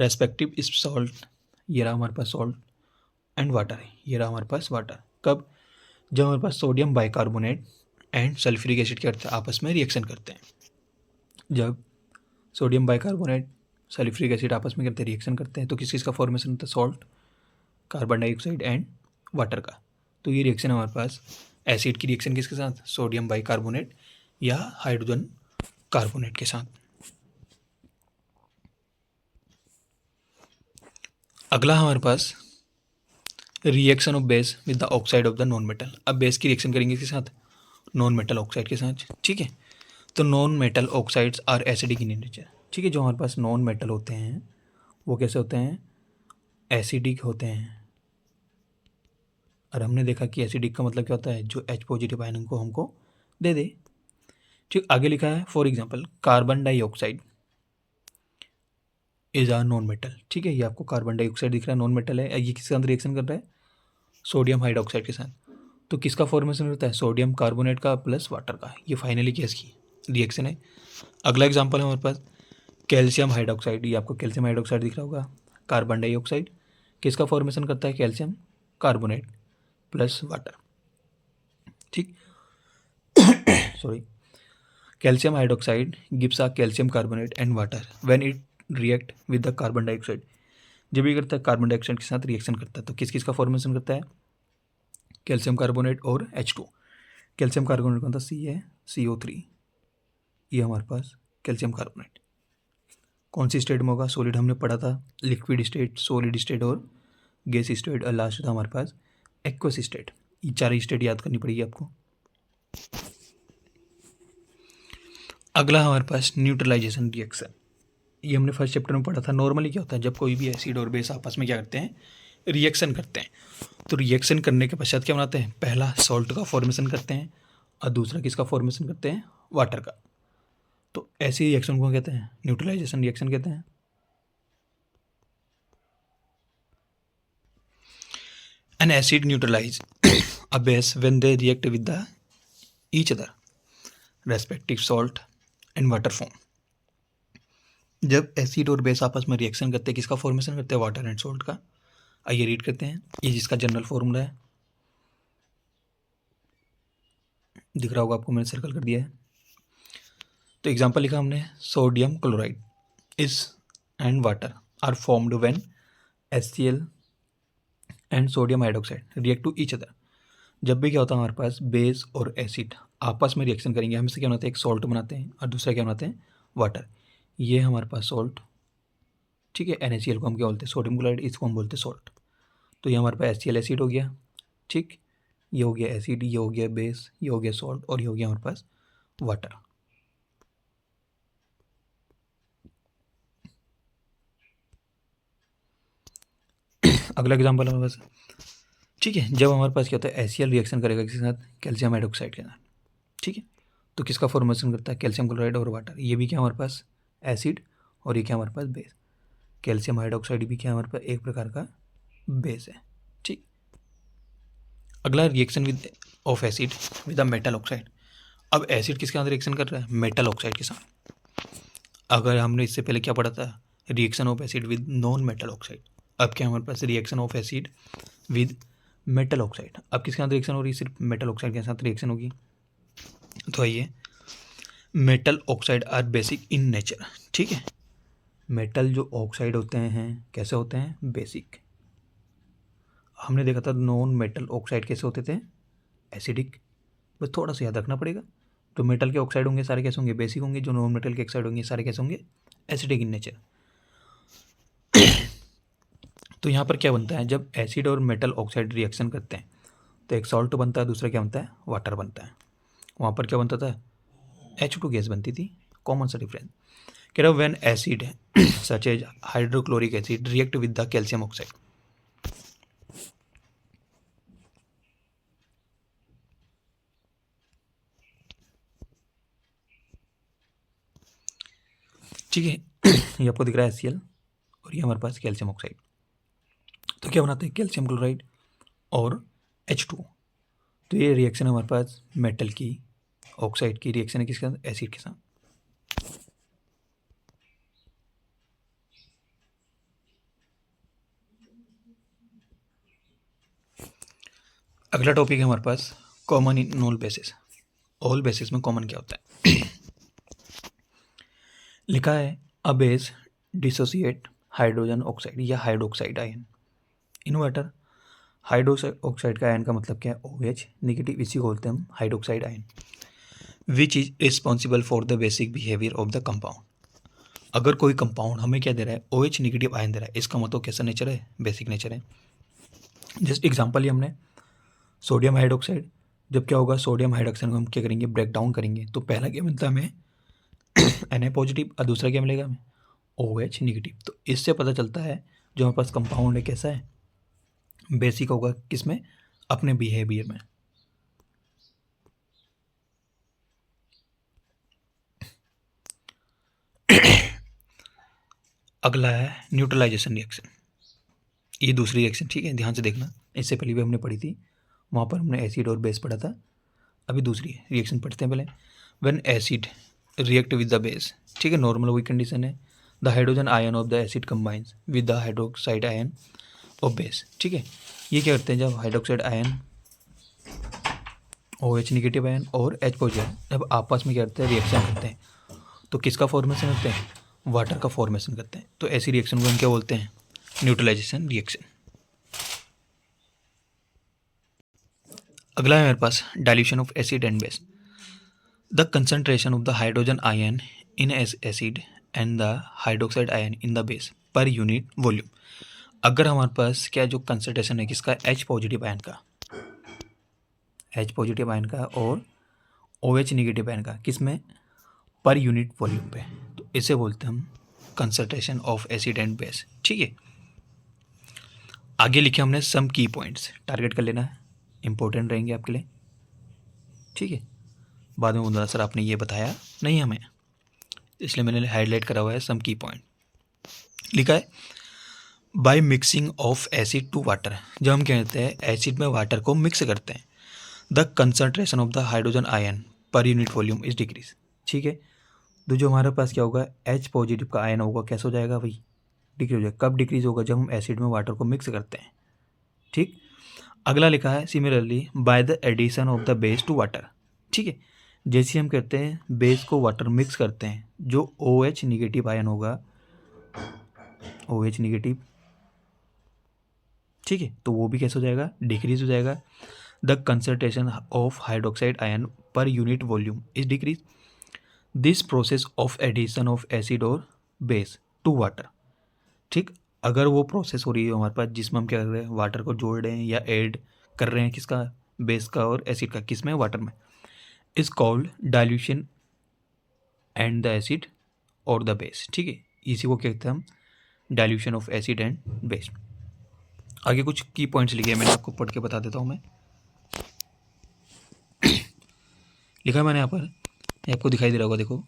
रेस्पेक्टिव इस सॉल्ट, ये रहा हमारे पास सॉल्ट, एंड वाटर है, ये रहा हमारे पास वाटर। कब, जब हमारे पास sodium bicarbonate and sulphuric acid क्या करते हैं, आपस में रिएक्शन करते हैं। जब सोडियम बाइकार्बोनेट सल्फ्यूरिक एसिड आपस में करते हैं, रिएक्शन करते हैं, तो किस चीज़ का फॉर्मेशन होता है, salt, carbon dioxide and water का। तो ये रिएक्शन हमारे पास एसिड की रिएक्शन किसके साथ, सोडियम बाइकार्बोनेट या हाइड्रोजन कार्बोनेट के साथ। अगला हमारे पास reaction of base with the oxide of the non metal. अब बेस की रिएक्शन करेंगे किसके साथ, नॉन मेटल ऑक्साइड के साथ, ठीक है। तो non metal oxides are acidic in nature, ठीक है, जो हमारे पास नॉन मेटल होते हैं वो कैसे होते हैं, एसिडिक होते हैं। और हमने देखा कि एसिडिक का मतलब क्या होता है, जो H पॉजिटिव आयन को हमको दे दे, ठीक। आगे लिखा है for example carbon dioxide is a non metal, ठीक है, ये आपको कार्बन डाइऑक्साइड दिख रहा है, नॉन मेटल है, ये किसके साथ रिएक्शन कर रहा है, सोडियम हाइड्रोक्साइड के साथ। तो किसका फॉर्मेशन होता है, सोडियम कार्बोनेट का प्लस वाटर का। ये फाइनली केस की रिएक्शन है। अगला एग्जांपल है हमारे पास कैल्शियम हाइड्रोक्साइड, ये आपको कैल्शियम हाइड्रोक्साइड दिख रहा होगा, कार्बन डाइऑक्साइड, किसका फॉर्मेशन करता है, कैल्शियम कार्बोनेट प्लस वाटर, ठीक, sorry. Calcium hydroxide gives a calcium carbonate and water when it react with the carbon dioxide. जब ये करता है कार्बन डाइऑक्साइड के साथ रिएक्शन करता है, तो किस किस का फॉर्मेशन करता है, कैल्शियम कार्बोनेट और H2। कैल्शियम कार्बोनेट कौन था, सी है, CO3, ये हमारे पास कैल्शियम कार्बोनेट। कौन सी स्टेट में होगा, सॉलिड हमने पढ़ा था, लिक्विड स्टेट, सॉलिड स्टेट और गैस स्टेट, और लास्ट था हमारे पास एक्वस स्टेट। ये चार स्टेट याद करनी पड़ेगी आपको। अगला हमारे पास न्यूट्रलाइजेशन रिएक्शन, ये हमने फर्स्ट चैप्टर में पढ़ा था। नॉर्मली क्या होता है, जब कोई भी एसिड और बेस आपस में क्या करते हैं, रिएक्शन करते हैं, तो रिएक्शन करने के पश्चात क्या बनाते हैं, पहला सॉल्ट का फॉर्मेशन करते हैं और दूसरा किसका फॉर्मेशन करते हैं, वाटर का। तो ऐसी रिएक्शन को कहते हैं न्यूट्रलाइजेशन रिएक्शन कहते हैं। An acid neutralize a base when they react with the each other respective salt and water form. जब एसिड और बेस आपस में रिएक्शन करते हैं, किसका फॉर्मेशन करते हैं, वाटर एंड सॉल्ट का। आइए रीड करते हैं, ये जिसका जनरल फॉर्मूला है, दिख रहा होगा आपको, मैंने सर्कल कर दिया है। तो एग्जांपल लिखा हमने, sodium chloride is and water are formed when HCl and sodium hydroxide react to each other. जब भी क्या होता है, हमारे पास बेस और एसिड आपस में रिएक्शन करेंगे, हमसे क्या बनाते हैं, एक सॉल्ट बनाते हैं और दूसरा क्या बनाते हैं, वाटर। ये हमारे पास सॉल्ट, ठीक है, NaCl को हम क्या बोलते हैं, सोडियम क्लोराइड, इसको हम बोलते हैं सॉल्ट। तो ये हमारे पास HCl एसिड हो गया, ठीक, ये हो गया एसिड, ये हो गया बेस, ये हो गया सॉल्ट, और ये हो गया हमारे पास वाटर। अगला एग्जांपल हमारे पास, ठीक है, जब हमारे पास क्या होता है, HCl रिएक्शन करेगा किसके साथ, कैल्शियम हाइड्रोक्साइड के साथ, ठीक है। तो किसका फॉर्मेशन करता है, कैल्शियम क्लोराइड और वाटर। ये भी क्या हमारे पास एसिड और ये क्या हमारे पास बेस। कैल्शियम हाइड्रोक्साइड भी क्या हमारे पास एक प्रकार का बेस है। ठीक, अगला reaction with of acid with the metal oxide. अब एसिड किसके साथ रिएक्शन कर रहा है, मेटल ऑक्साइड के साथ। अगर हमने इससे पहले क्या पढ़ा था, reaction of acid with non metal oxide. अब क्या हमारे पास reaction of acid with metal oxide. अब किसके साथ रिएक्शन हो रही है, सिर्फ मेटल ऑक्साइड के साथ रिएक्शन होगी। तो आइए, metal oxide are basic in nature. ठीक है, मेटल जो ऑक्साइड होते हैं कैसे होते हैं, बेसिक। हमने देखा था नॉन मेटल ऑक्साइड कैसे होते थे, एसिडिक। बस थोड़ा सा याद रखना पड़ेगा, जो मेटल के ऑक्साइड होंगे सारे कैसे होंगे, बेसिक होंगे। जो नॉन मेटल के ऑक्साइड होंगे सारे कैसे होंगे, एसिडिक इन नेचर। तो यहाँ पर क्या बनता है, जब एसिड और मेटल ऑक्साइड रिएक्शन करते हैं तो एक सॉल्ट बनता है, दूसरा क्या बनता है, वाटर बनता है। वहाँ पर क्या बनता था, H2 गैस बनती थी। कॉमन सा डिफरेंस कह रहा, when acid such as hydrochloric acid react with the calcium oxide. ठीक है, ये आपको दिख रहा है HCl और ये हमारे पास कैल्शियम ऑक्साइड। तो क्या बनाते हैं, कैल्शियम क्लोराइड और H2। तो ये रिएक्शन हमारे पास मेटल की ऑक्साइड की रिएक्शन है किसके साथ, एसिड के साथ। अगला टॉपिक है हमारे पास common in all basis. All basis में कॉमन क्या होता है, लिखा है a base dissociate hydrogen oxide या hydroxide ion in water. Hydroxide का आयन का मतलब क्या है, OH नेगेटिव, इसी को बोलते हैं हम hydroxide ion. Which is responsible for the basic behaviour of the compound. अगर कोई कंपाउंड हमें क्या दे रहा है, OH नेगेटिव आयन दे रहा है, इसका मतलब कैसा नेचर है, बेसिक नेचर है। जस्ट एग्जांपल ही हमने सोडियम हाइड्रोक्साइड, जब क्या होगा, सोडियम हाइड्रोक्साइड को हम क्या करेंगे, ब्रेक डाउन करेंगे, तो पहला क्या मिलता है हमें Na पॉजिटिव, और दूसरा क्या मिलेगा हमें, OH नेगेटिव। तो इससे पता चलता है जो हमारे पास कंपाउंड है कैसा है, बेसिक होगा किसमें, अपने बिहेवियर में। अगला है न्यूट्रलाइजेशन रिएक्शन। ये दूसरी रिएक्शन, ठीक है, ध्यान से देखना। इससे पहले भी हमने पढ़ी थी, वहाँ पर हमने एसिड और बेस पढ़ा था। अभी दूसरी रिएक्शन पढ़ते हैं पहले। When acid react with the base, ठीक है, नॉर्मल वही कंडीशन है। The hydrogen ion of the acid combines with the hydroxide ion of base. ठीक है, ये क्या करते हैं, जब hydroxide ion OH negative ion और H पॉजिटिव जब आपस में क्या करते हैं, रिएक्शन करते हैं, तो किसका फॉर्मेशन करते हैं, वाटर का फॉर्मेशन करते हैं। तो ऐसी रिएक्शन को हम क्या बोलते हैं, न्यूट्रलाइजेशन रिएक्शन। अगला है मेरे पास dilution of acid and base. The concentration of the hydrogen ion in acid and the hydroxide ion in the base per unit volume. अगर हमारे पास क्या जो कंसंट्रेशन है किसका, H पॉजिटिव आयन का, H पॉजिटिव आयन का और OH नेगेटिव आयन का, किसमें, पर यूनिट वॉल्यूम पे, तो इसे बोलते हैं हम concentration of acid and base. ठीक है, आगे लिखे हमने सम की पॉइंट्स, टारगेट कर लेना है, इंपॉर्टेंट रहेंगे आपके लिए। ठीक है, बाद में बोलना सर आपने ये बताया नहीं हमें, इसलिए मैंने हाईलाइट करा हुआ है सम की पॉइंट। लिखा है by mixing of acid to water. जब हम कहते हैं एसिड में वाटर को मिक्स करते हैं, the concentration of the hydrogen ion per unit volume is decrease. ठीक है, तो जो हमारे पास क्या होगा, H पॉजिटिव का आयन होगा, कैसे हो जाएगा भाई, डिक्रीज हो जाएगा। कब डिक्रीज होगा, जब हम एसिड में वाटर को मिक्स करते हैं। ठीक, अगला लिखा है similarly by the addition of the base to water. ठीक है, जैसे हम कहते हैं बेस को वाटर मिक्स करते हैं, जो OH निगेटिव आयन होगा, OH निगेटिव, ठीक है, तो वो भी कैसे हो जाएगा, डिक्रीज हो जाएगा। The concentration of hydroxide ion per unit volume is decrease. This process of addition of acid और बेस टू वाटर। ठीक, अगर वो प्रोसेस हो रही है हमारे पास जिसमें हम क्या कर रहे हैं, वाटर को जोड़ रहे हैं या ऐड कर रहे हैं, किसका, बेस का और एसिड का, किसमें, वाटर में, is called dilution and the acid और द बेस। ठीक है, इसी को कहते हैं हम dilution of acid and base. आगे कुछ की पॉइंट्स लिखे हैं मैंने, आपको पढ़ के बता देता हूँ मैं। लिखा है मैंने यहाँ पर ये आपको दिखाई दे रहा होगा, देखो।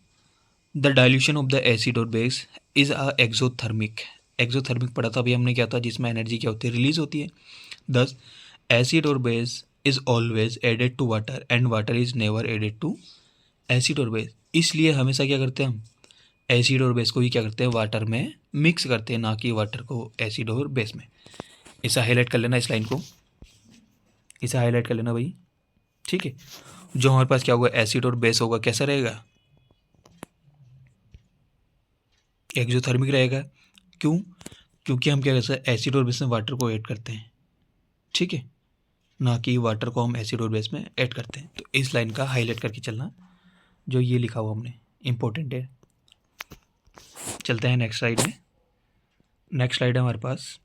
The dilution of the acid और base is a exothermic. Exothermic पढ़ा था अभी हमने, क्या था, जिसमें एनर्जी क्या होती है, रिलीज होती है। दस एसिड और base is always added to water and water is never added to acid और बेस। इसलिए हमेशा क्या करते हैं हम, एसिड और बेस को ही क्या करते हैं, वाटर में मिक्स करते हैं, ना कि वाटर को एसिड और बेस में। इसे हाईलाइट कर लेना, इस लाइन को, इसे हाईलाइट कर लेना भाई, ठीक है। जो हमारे पास क्या होगा, एसिड और बेस होगा, कैसा रहेगा, एक्सोथर्मिक रहेगा। क्यों? क्योंकि हम क्या करते हैं, एसिड और बेस में वाटर को ऐड करते हैं, ठीक है, ना कि वाटर को हम एसिड और बेस में ऐड करते हैं। तो इस लाइन का हाईलाइट करके चलना, जो ये लिखा हुआ हमने, इंपॉर्टेंट है। चलते हैं नेक्स्ट स्लाइड में। नेक्स्ट स्लाइड है हमारे पास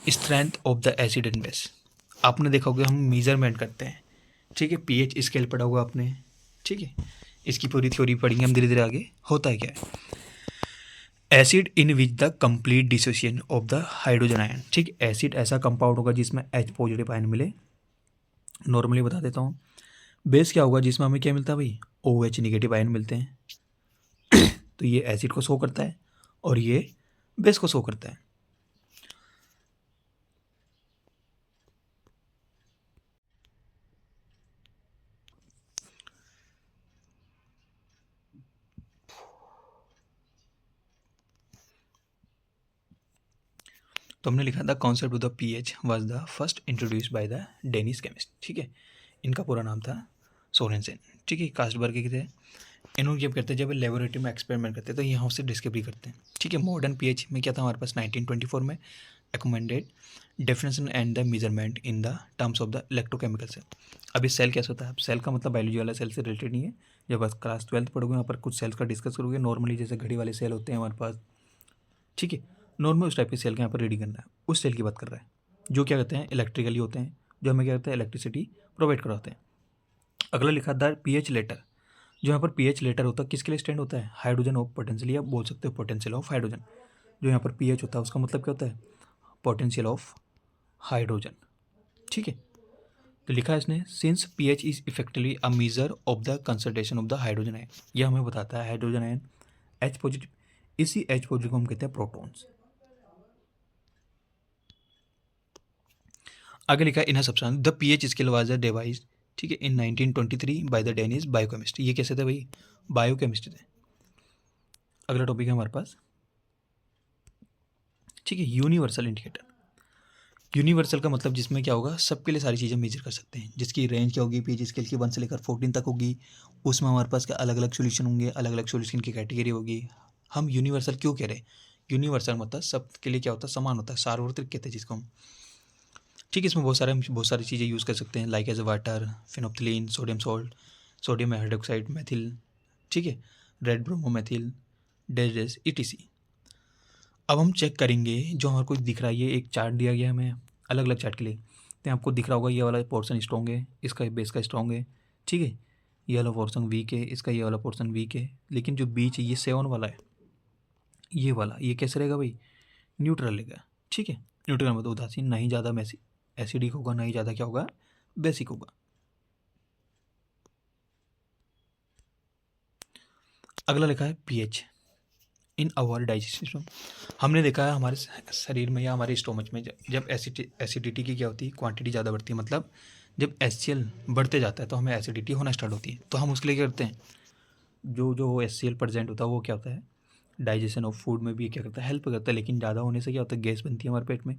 strength of the acid and base. आपने देखा होगा हम मेजरमेंट करते हैं, ठीक है, पीएच स्केल पढ़ा हुआ आपने, ठीक है, इसकी पूरी थ्योरी पढ़ेंगे हम धीरे धीरे आगे। होता है क्या है, acid in which the complete dissociation of the hydrogen ion, ठीक, एसिड ऐसा कंपाउंड होगा जिसमें H पॉजिटिव आयन मिले। नॉर्मली बता देता हूँ, बेस क्या होगा, जिसमें हमें क्या मिलता है भाई, OH निगेटिव आयन मिलते हैं। तो ये एसिड को शो करता है और ये बेस को शो करता है। तो हमने लिखा था concept of the pH was the first introduced by the Danish chemist, ठीक है। इनका पूरा नाम था सोरेनसेन, ठीक है। कास्टबर्ग के थे। इन्होंने जब करते हैं, जब लेबोरेटरी में एक्सपेरिमेंट करते हैं, तो यहाँ से डिस्कवरी करते हैं, ठीक है। मॉडर्न पीएच में क्या था हमारे पास, 1924 में recommended definition and the measurement in the terms of the electrochemical cell। अभी सेल कैसे होता है, सेल का मतलब बायोलॉजी वाला सेल से रिलेटेड नहीं है। जब बस क्लास 12th पढ़ोगे, यहाँ पर कुछ सेल्स का डिस्कस करोगे। नॉर्मली जैसे घड़ी वाले सेल होते हैं हमारे पास, ठीक है, नॉर्मल उस टाइप के सेल का यहाँ पर रीडिंग करना है। उस सेल की बात कर रहा है जो क्या कहते हैं, इलेक्ट्रिकली होते हैं, जो हमें क्या कहते हैं, इलेक्ट्रिसिटी प्रोवाइड कराते हैं। अगला लिखा द पीएच लेटर। जो यहाँ पर पीएच लेटर होता है किसके लिए स्टैंड होता है, हाइड्रोजन ऑफ पोटेंशियल, या बोल सकते हो पोटेंशियल ऑफ हाइड्रोजन। जो यहाँ पर पीएच होता है उसका मतलब क्या होता है, पोटेंशियल ऑफ हाइड्रोजन, ठीक है। तो लिखा है इसने, since pH is effectively a measure of the concentration of the hydrogen ion. यह हमें बताता है हाइड्रोजन आयन H पॉजिटिव, इसी H पॉजिटिव को हम कहते हैं प्रोटॉन्स। आगे लिखा है in substance the pH scale was devised, ठीक है, in 1923 by the Danish biochemist. ये कैसे थे भाई, बायोकेमिस्ट थे। अगला टॉपिक है हमारे पास, ठीक है, यूनिवर्सल इंडिकेटर। यूनिवर्सल का मतलब जिसमें क्या होगा, सबके लिए सारी चीज़ें मेजर कर सकते हैं, जिसकी रेंज क्या होगी, पीएच स्केल की 1 से लेकर 14 तक होगी। उसमें हमारे पास क्या अलग अलग सॉल्यूशन होंगे, अलग अलग सॉल्यूशन की कैटेगरी होगी। हम यूनिवर्सल क्यों कह रहे हैं, यूनिवर्सल मतलब सबके लिए क्या होता है, समान होता है, सार्वत्रिक कहते हैं जिसको हम, ठीक है। इसमें बहुत सारी चीज़ें यूज़ कर सकते हैं, like as water, phenolphthalein, sodium salt, sodium hydroxide, methyl, ठीक है, रेड ब्रोमोमेथिल, डेजेस, ETC। अब हम चेक करेंगे, जो हमारे को दिख रहा है, ये एक चार्ट दिया गया है हमें अलग अलग चार्ट के लिए। तो आपको दिख रहा होगा ये वाला पोर्शन स्ट्रॉन्ग है, इसका बेस का स्ट्रॉन्ग है, ठीक है। ये वाला पोर्शन वीक है, इसका ये वाला पोर्शन वीक है। लेकिन जो बीच है, ये 7 वाला है, ये वाला, ये कैसे रहेगा भाई, न्यूट्रल रहेगा, ठीक है। न्यूट्रल मतलब उदासीन, ना ही ज़्यादा एसिडिक होगा, ना ही ज़्यादा क्या होगा, बेसिक होगा। अगला लिखा है pH in our digestive system. हमने देखा है हमारे शरीर में या हमारे स्टोमच में जब एसिडिटी की क्या होती है, क्वांटिटी ज़्यादा बढ़ती है, मतलब जब HCl बढ़ते जाता है तो हमें एसिडिटी होना स्टार्ट होती है। तो हम उसके लिए क्या करते हैं, जो जो HCl प्रेजेंट होता है वो क्या होता है, डाइजेशन ऑफ फूड में भी क्या करता है, हेल्प करता है। लेकिन ज़्यादा होने से क्या होता है, गैस बनती है हमारे पेट में।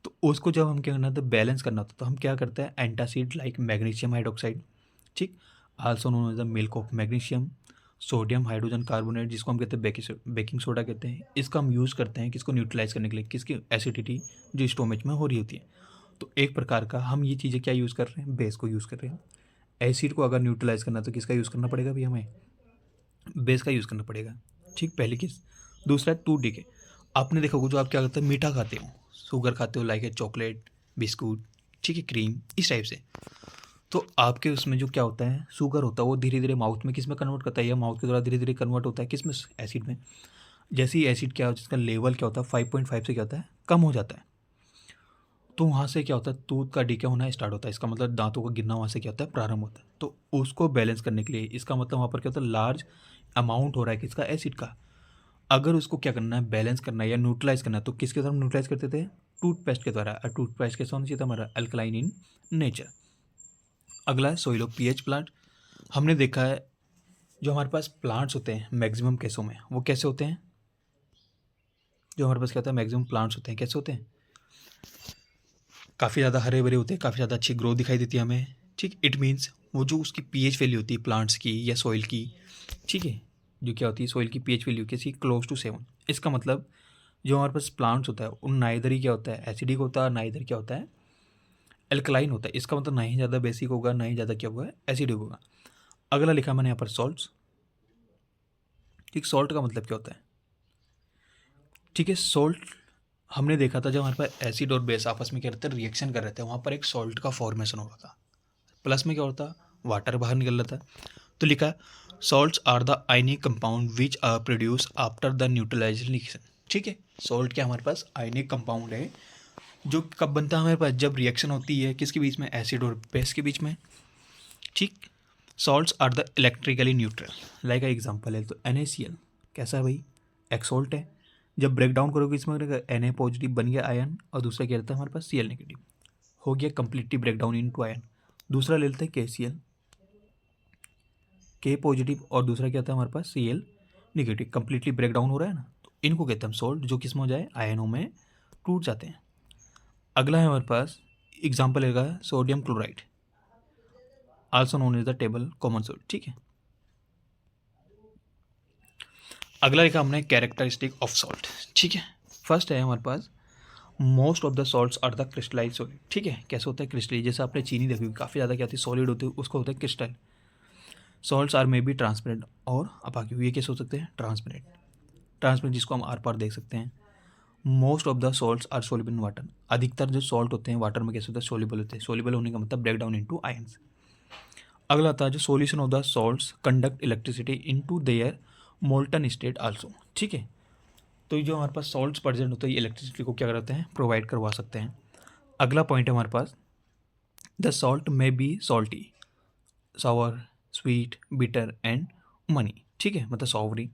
तो उसको जब हम क्या करना था, बैलेंस करना होता है, तो हम क्या करते हैं, एंटासिड लाइक मैग्नीशियम हाइड्रोक्साइड, ठीक, also known as the milk of magnesium, sodium hydrogen carbonate, जिसको हम कहते हैं बेकिंग सोडा कहते हैं। इसका हम यूज़ करते हैं किसको, न्यूट्रलाइज करने के लिए, किसकी एसिडिटी जो स्टोमच में हो रही होती है। तो एक प्रकार का हम ये चीज़ें क्या यूज़ कर रहे हैं, बेस को यूज़ कर रहे हैं। एसिड को अगर न्यूट्रलाइज करना तो किसका यूज़ करना पड़ेगा भी, हमें बेस का यूज़ करना पड़ेगा, ठीक। पहली केस। दूसरा 2D के, आपने देखा होगा जो आप क्या करते हैं, मीठा खाते हो, शुगर खाते हो, लाइक है चॉकलेट, बिस्कुट, ठीक है, क्रीम, इस टाइप से। तो आपके उसमें जो क्या होता है, शुगर होता है, वो धीरे धीरे माउथ में किस में कन्वर्ट करता है, या माउथ के द्वारा धीरे धीरे कन्वर्ट होता है किस में, एसिड में। जैसे ही एसिड क्या, जिसका लेवल क्या होता है 5.5 से क्या होता है, कम हो जाता है, तो वहाँ से क्या होता है, टूथ का डीके होना स्टार्ट होता है, इसका मतलब दांतों का गिरना वहाँ से क्या होता है, प्रारंभ होता है। तो उसको बैलेंस करने के लिए, इसका मतलब वहाँ पर क्या होता है, लार्ज अमाउंट हो रहा है किसका, एसिड का। अगर उसको क्या करना है, बैलेंस करना है या न्यूट्रलाइज करना है, तो किसके द्वारा न्यूट्रलाइज करते थे, टूथपेस्ट के द्वारा। और टूथपेस्ट कैसा होना चाहिए था हमारा, अल्कलाइन इन नेचर। अगला है सोइल ऑफ पीएच प्लांट। हमने देखा है जो हमारे पास प्लांट्स होते हैं मैक्सिमम केसों में वो कैसे होते हैं, जो हमारे पास क्या होता है मैक्सिमम प्लांट्स होते हैं कैसे होते हैं, काफ़ी ज़्यादा हरे भरे होते हैं, काफ़ी ज़्यादा अच्छी ग्रोथ दिखाई देती है हमें। ठीक, इट मीन्स वो जो उसकी पीएच वैल्यू होती है प्लांट्स की या सॉइल की, ठीक है, जो क्या होती है सॉइल की पीएच वैल्यू कैसी, क्लोज टू 7। इसका मतलब जो हमारे पास प्लांट्स होता है उन ना इधर ही क्या होता है एसिडिक होता है, ना इधर क्या होता है एल्कलाइन होता है। इसका मतलब ना ही ज़्यादा बेसिक होगा, ना ही ज़्यादा क्या होगा एसिडिक होगा। अगला लिखा मैंने यहाँ पर सॉल्ट्स। ठीक, सॉल्ट का मतलब क्या होता है, ठीक है, सॉल्ट हमने देखा था जब हमारे पास एसिड और बेस आपस में क्या रहते हैं रिएक्शन कर रहे थे, वहाँ पर एक सॉल्ट का फॉर्मेशन हो रहा था, प्लस में क्या होता वाटर बाहर निकल रहा था। तो लिखा salts are the ionic compound which are produce after the neutralization. ठीक है, सॉल्ट क्या हमारे पास आयनिक कंपाउंड है जो कब बनता है हमारे पास, जब रिएक्शन होती है किसके बीच में, एसिड और बेस के बीच में। ठीक, salts are the electrically neutral, like example है तो NaCl कैसा है भाई, एक सॉल्ट है, जब ब्रेक डाउन करोगे इसमें Na पॉजिटिव बन गया आयन और दूसरा क्या रहता है हमारे पास Cl नेगेटिव, हो गया completely break down into ion. दूसरा ले लेते हैं KCl, K पॉजिटिव और दूसरा क्या था हमारे पास Cl negative, completely break down हो रहा है ना, तो इनको कहते हैं हम सॉल्ट, जो किस में हो जाए आयनों में टूट जाते हैं। अगला है हमारे पास एग्जाम्पल लेगा sodium chloride, also known as the table common salt. ठीक है, अगला लिखा हमने कैरेक्टरिस्टिक ऑफ सॉल्ट। ठीक है, फर्स्ट है हमारे पास most of the salts are the crystallise solid. ठीक है, कैसे होता है क्रिस्टलाइज, जैसे आपने चीनी देखी होगी काफ़ी ज़्यादा क्या होती है सॉलिड होती है, उसको होता है crystal. Salts are may be transparent और अपाक्यू, ये कैसे हो सकते हैं ट्रांसपेरेंट, ट्रांसपेरेंट जिसको हम आर पार देख सकते हैं। Most of the salts are soluble in water, अधिकतर जो सॉल्ट होते हैं वाटर में कैसे होते हैं सोल्यूबल होते हैं, सोल्यूबल होने का मतलब ब्रेक डाउन इनटू आयंस। अगला आता है जो solution of the salts conduct electricity into their molten state also. ठीक है, तो ये जो हमारे पास सॉल्ट्स प्रेजेंट होते हैं ये इलेक्ट्रिसिटी को क्या करते हैं प्रोवाइड करवा सकते हैं। अगला पॉइंट है हमारे पास the salt may be salty, sour, sweet, bitter and money. ठीक है, मतलब सॉवरी।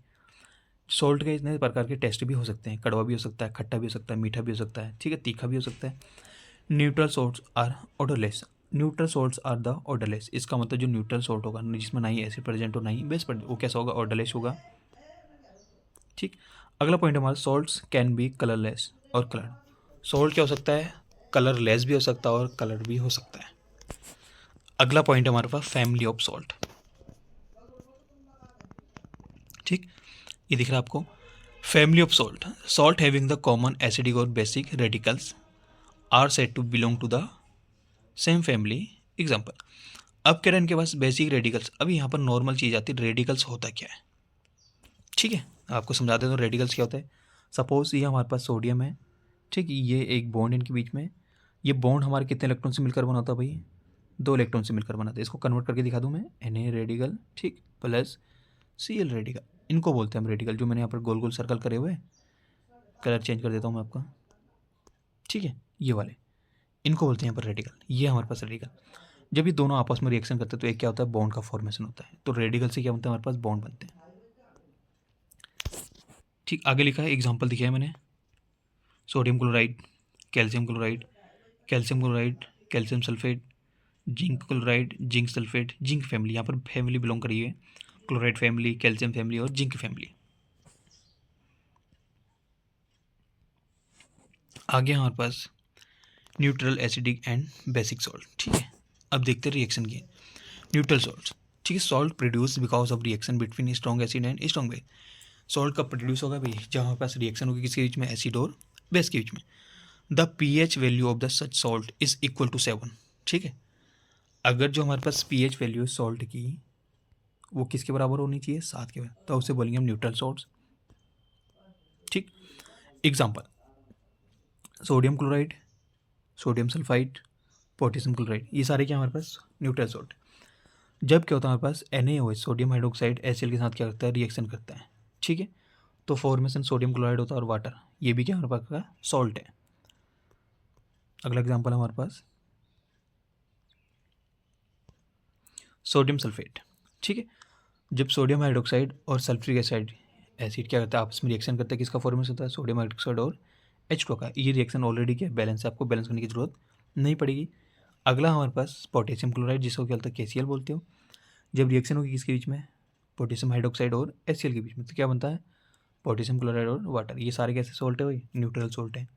सॉल्ट के इतने प्रकार के टेस्ट भी हो सकते हैं, कड़वा भी हो सकता है, खट्टा भी हो सकता है, मीठा भी हो सकता है, ठीक है, तीखा भी हो सकता है। Neutral salts are odourless, neutral salts are the odourless, इसका मतलब जो न्यूट्रल सॉल्ट होगा जिसमें ना ही एसिड प्रेजेंट हो ना ही बेस प्रेजेंट, वो कैसा होगा ऑडरलेस होगा। ठीक, अगला पॉइंट हमारा सॉल्ट्स कैन बी कलरलेस और कलर। सॉल्ट क्या हो सकता है, कलरलेस भी हो सकता है और कलर भी हो सकता है। अगला पॉइंट हमारे पास फैमिली ऑफ सॉल्ट। ठीक, ये दिख रहा है आपको, family of salt, salt having the common acidic और basic radicals are said to belong to the same family. Example, अब कह रहे हैं इनके पास बेसिक रेडिकल्स, अभी यहाँ पर नॉर्मल चीज़ आती है, रेडिकल्स होता क्या है। ठीक है, आपको समझा देता हूँ रेडिकल्स क्या होता है। सपोज ये हमारे पास सोडियम है, ठीक, ये एक बॉन्ड इनके बीच में, ये बॉन्ड हमारे कितने इलेक्ट्रॉन से मिलकर बना होता है भाई, 2 इलेक्ट्रॉन से मिलकर बनाते हैं। इसको कन्वर्ट करके दिखा दूँ मैं, Na रेडिकल, ठीक, प्लस Cl रेडिकल, इनको बोलते हैं हम रेडिकल। जो मैंने यहाँ पर गोल गोल सर्कल करे हुए, कलर चेंज कर देता हूँ मैं आपका, ठीक है, ये वाले इनको बोलते हैं यहाँ पर रेडिकल। ये हमारे पास रेडिकल, जब ये दोनों आपस में रिएक्शन करते हैं तो एक क्या होता है बॉन्ड का फॉर्मेशन होता है, तो रेडिकल से क्या बनता है हमारे पास बॉन्ड बनते हैं। ठीक, आगे लिखा है एग्जाम्पल दिखाया मैंने, sodium chloride, calcium chloride, calcium chloride, calcium sulphate, zinc chloride, zinc sulphate, zinc family, यहाँ पर फैमिली बिलोंग करी है, क्लोराइड फैमिली, कैल्शियम फैमिली और जिंक फैमिली। आगे हमारे पास neutral, acidic and basic salt. ठीक है, अब देखते हैं रिएक्शन की। न्यूट्रल सॉल्ट, ठीक है, salt produce because of reaction between strong acid and strong base. Salt कब प्रोड्यूस होगा भाई, जब हमारे पास रिएक्शन होगी किसके बीच में, एसिड और बेस के बीच में। The pH value of the such salt is equal to 7। ठीक है, अगर जो हमारे पास pH वैल्यू है सॉल्ट की वो किसके बराबर होनी चाहिए, 7 के बराबर, तो उसे बोलेंगे हम न्यूट्रल सॉल्ट्स। ठीक, example, sodium chloride, sodium sulphide, potassium chloride, ये सारे क्या हमारे पास न्यूट्रल सॉल्ट। जब क्या होता है हमारे पास NaOH, सोडियम हाइड्रोक्साइड HCl के साथ क्या करता है रिएक्शन करता है। ठीक है, तो फॉर्मेशन सोडियम क्लोराइड होता है और वाटर, ये भी क्या हमारे पास का सॉल्ट है। अगला एग्जांपल हमारे पास सोडियम सल्फेट। ठीक है, जब सोडियम हाइड्रोक्साइड और सल्फ्यूरिक एसिड क्या करता है, आपस में रिएक्शन करते हैं, किसका फॉर्मेशन होता है, सोडियम हाइड्रोक्साइड और H2O का। ये रिएक्शन ऑलरेडी क्या बैलेंस है, आपको बैलेंस करने की जरूरत नहीं पड़ेगी। अगला हमारे पास पोटेशियम क्लोराइड, जिसको क्या बोलते हैं, KCl बोलते हो। जब रिएक्शन होगी किसके बीच में, पोटेशियम हाइड्रोक्साइड और HCl के बीच में, तो क्या बनता है, पोटेशियम क्लोराइड और वाटर। ये सारे कैसे सॉल्ट है भाई, न्यूट्रल सॉल्ट है।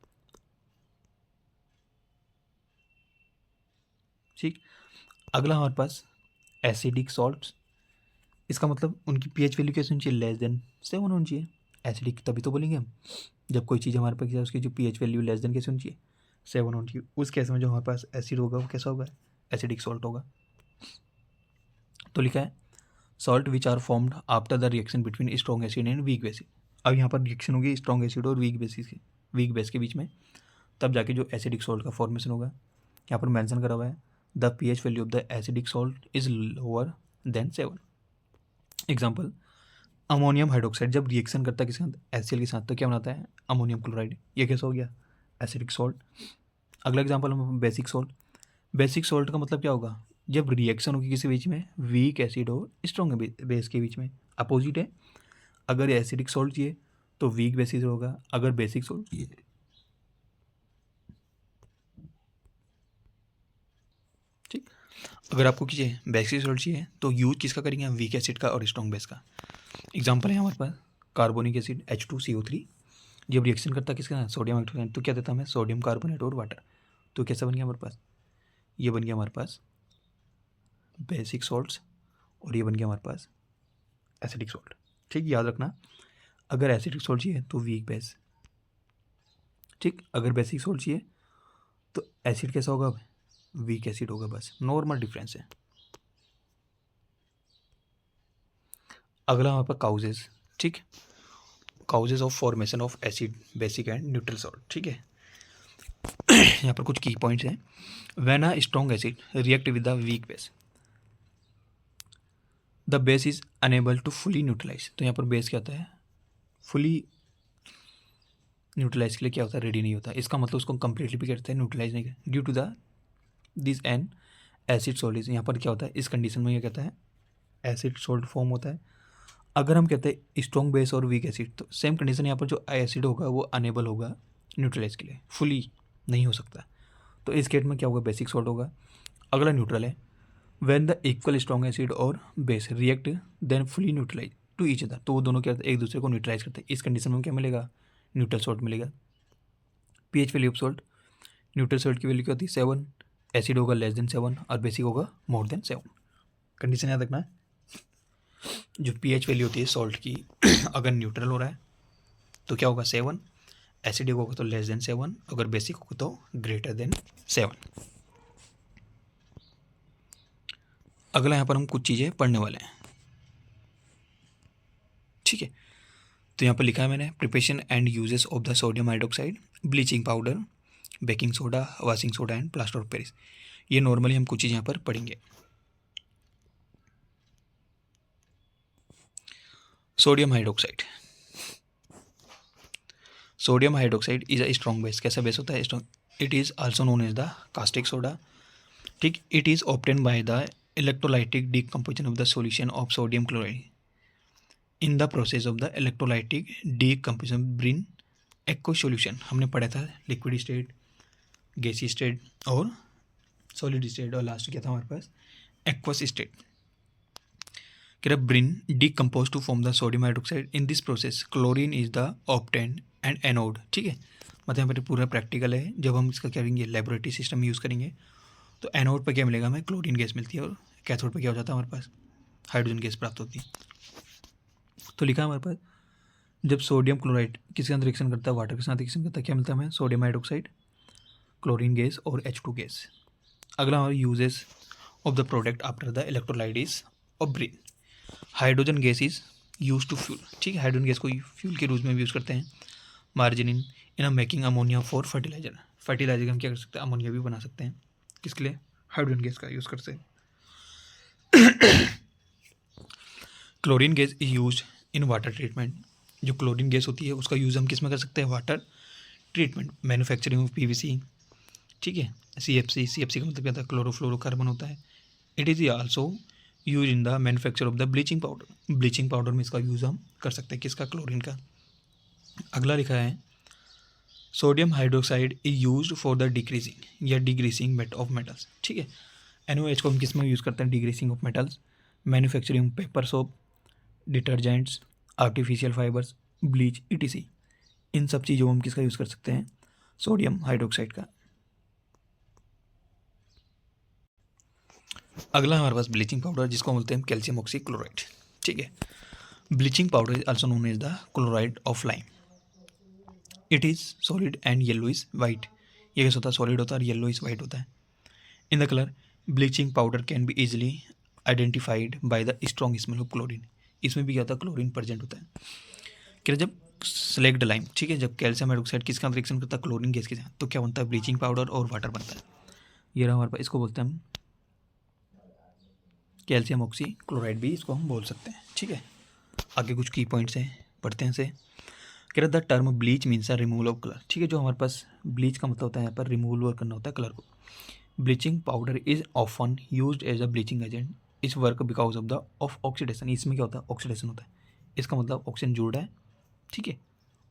ठीक, अगला हमारे पास एसिडिक सॉल्ट्स। इसका मतलब उनकी पीएच वैल्यू कैसे होनी चाहिए, लेस देन 7 होनी चाहिए। एसिडिक तभी तो बोलेंगे हम जब कोई चीज़ हमारे पास है उसकी जो पीएच वैल्यू लेस देन कैसे होनी चाहिए, 7 होनी चाहिए। उस केस में जो हमारे पास एसिड होगा वो कैसा होगा, एसिडिक सॉल्ट होगा। तो लिखा है salt which are formed after the reaction between strong acid and weak bases. अब यहाँ पर रिएक्शन होगी स्ट्रॉन्ग एसिड और वीक बेस के बीच में, तब जाके जो एसिडिक सॉल्ट का फॉर्मेशन होगा। यहाँ पर मेंशन करा हुआ है the pH value of the acidic salt is lower than 7। Example, ammonium hydroxide जब रिएक्शन करता है किसके साथ, HCl के साथ, तो क्या बनाता है, अमोनियम क्लोराइड। ये कैसा हो गया, एसिडिक सॉल्ट। अगला एग्जांपल हम बेसिक सॉल्ट। बेसिक सॉल्ट का मतलब क्या होगा, जब रिएक्शन होगी किसी बीच में, वीक एसिड और स्ट्रॉन्ग बेस के बीच में, अपोजिट है। अगर एसिडिक सॉल्ट चाहिए तो वीक बेसिस होगा, अगर बेसिक सॉल्ट चाहिए ठीक, अगर आपको चाहिए बेसिक सॉल्ट चाहिए तो यूज किसका करेंगे, वीक एसिड का और स्ट्रॉन्ग बेस का। एग्जाम्पल है हमारे पास कार्बोनिक एसिड H2CO3, जब रिएक्शन करता है किसके साथ, सोडियम हाइड्रोक्साइड, तो क्या देता है हमें, सोडियम कार्बोनेट और वाटर। तो कैसा बन गया हमारे पास, ये बन गया हमारे पास बेसिक सॉल्ट्स और ये बन गया हमारे पास एसिडिक सॉल्ट। ठीक, याद रखना, अगर एसिडिक सॉल्ट चाहिए तो वीक बेस, ठीक, अगर बेसिक सॉल्ट चाहिए तो एसिड कैसा होगा, वीक एसिड होगा, बस नॉर्मल डिफरेंस है। अगला हमारे पास काउजेज। ठीक, causes of formation of acid, basic and neutral salt. ठीक है, यहाँ पर कुछ की पॉइंट्स हैं। When a strong acid react with the weak base, the base is unable to fully neutralize. तो यहाँ पर बेस क्या होता है, फुली न्यूट्रलाइज के लिए क्या होता है, रेडी नहीं होता। इसका मतलब उसको कंप्लीटली भी करते हैं, न्यूट्रलाइज नहीं करते, due to the this an acid salt is. यहाँ पर क्या होता है, इस कंडीशन में क्या कहता है, एसिड सॉल्ट फॉर्म होता है। अगर हम कहते हैं स्ट्रॉन्ग बेस और वीक एसिड, तो सेम कंडीशन यहाँ पर जो एसिड होगा वो अनेबल होगा न्यूट्रलाइज के लिए, फुली नहीं हो सकता। तो इस केस में क्या होगा, बेसिक सॉल्ट होगा। अगला न्यूट्रल है, when the equal strong acid और base react then fully neutralise to each other, तो वो दोनों क्या एक दूसरे को न्यूट्रलाइज करते हैं। इस कंडीशन में क्या मिलेगा, न्यूट्रल सॉल्ट मिलेगा। PH value of salt, neutral salt की वैल्यू क्या होती है, 7, एसिड होगा लेस देन 7 और बेसिक होगा मोर देन 7। कंडीशन याद रखना है, जो पीएच वैल्यू होती है सॉल्ट की अगर न्यूट्रल हो रहा है तो क्या होगा, 7, एसिडिक होगा तो लेस देन 7, अगर बेसिक होगा तो ग्रेटर देन 7। अगला यहाँ पर हम कुछ चीज़ें पढ़ने वाले हैं। ठीक है, तो यहाँ पर लिखा है मैंने, preparation and uses of the sodium hydroxide, bleaching powder, baking soda, washing soda and plaster of Paris. ये नॉर्मली हम कुछ चीज़ यहाँ पर पढ़ेंगे। Sodium hydroxide, sodium hydroxide is a strong base. कैसा बेस होता है, strong. It is also known as the caustic soda. ठीक, it is obtain by the electrolytic decomposition of the solution of sodium chloride in the process of the electrolytic decomposition brine aqueous solution. हमने पढ़ा था liquid state, गैसीय state और solid state, और last क्या था हमारे पास, एक्वस स्टेट। कि brine decompose to form the sodium hydroxide. In this process chlorine is the obtain and anode. ठीक है, मतलब यहाँ पर पूरा प्रैक्टिकल है। जब हम इसका क्या करेंगे, लेबोरेटरी सिस्टम यूज़ करेंगे, तो एनोड पर क्या मिलेगा हमें, क्लोरीन गैस मिलती है, और कैथोड पर क्या हो जाता है हमारे पास, हाइड्रोजन गैस प्राप्त होती है। तो लिखा है हमारे पास, जब सोडियम क्लोराइड किसके साथ रिएक्शन करता है, वाटर के साथ रिएक्शन करता है, क्या मिलता है हमें, सोडियम हाइड्रोक्साइड, क्लोरीन गैस और H2 गैस। अगला हमारा uses of the product after the electrolysis of brine. Hydrogen gas is use to fuel. ठीक है, हाइड्रोजन गैस को फ्यूल के रूप में यूज़ करते हैं। Margin in a making ammonia for fertilizer. Fertilizer हम क्या कर सकते हैं, अमोनिया भी बना सकते हैं। किसके लिए, हाइड्रोजन गैस का यूज़ करते हैं। Chlorine gas is use in water treatment. जो क्लोरीन गैस होती है उसका यूज़ हम किस में कर सकते हैं, water treatment, manufacturing of PVC, ठीक है। CFC का मतलब क्या होता है, क्लोरोफ्लोरोकार्बन होता है। It is also use in the manufacture of the bleaching powder. Bleaching powder में इसका यूज़ हम कर सकते हैं, किसका, क्लोरीन का। अगला लिखा है sodium hydroxide is use for the decreasing या डिग्रीसिंग मेट ऑफ मेटल्स। ठीक है, NaOH को हम किस में यूज़ करते हैं, degreasing of metals, manufacturing paper soap, detergents, artificial fibres, bleach, ETC। इन सब चीज़ों में हम किसका यूज़ कर सकते हैं, सोडियम हाइड्रोक्साइड का। अगला हमारे पास ब्लीचिंग पाउडर, जिसको बोलते हैं कैल्शियम ऑक्सीक्लोराइड। ठीक है, bleaching powder is also known as the chloride of lime. It is solid and yellow is white. ये कैसे होता है, सॉलिड होता है और येलो इज वाइट होता है। In the colour bleaching powder can be easily identified by the strong smell of chlorine. इसमें भी क्या होता है, क्लोरीन प्रेजेंट होता है। क्या, जब सेलेक्ट लाइम, ठीक है, जब कैल्शियम हाइड्रोक्साइड किसका रिएक्शन करता है, क्लोरीन गैस के साथ, तो क्या बनता है, ब्लीचिंग पाउडर और वाटर बनता है। ये रहा हमारे पास, इसको बोलते हैं हम कैल्शियम ऑक्सी क्लोराइड, भी इसको हम बोल सकते हैं। ठीक है, आगे कुछ की पॉइंट्स हैं, पढ़ते हैं से। कह रहा the term bleach means a removal of colour. ठीक है, जो हमारे पास ब्लीच का मतलब होता है यहाँ पर रिमूवल करना होता है कलर को। Bleaching powder is often used as a bleaching agent is work because of the of oxidation. इसमें क्या होता है, ऑक्सीडेशन होता है। इसका मतलब ऑक्सीजन जुड़ा है, ठीक है,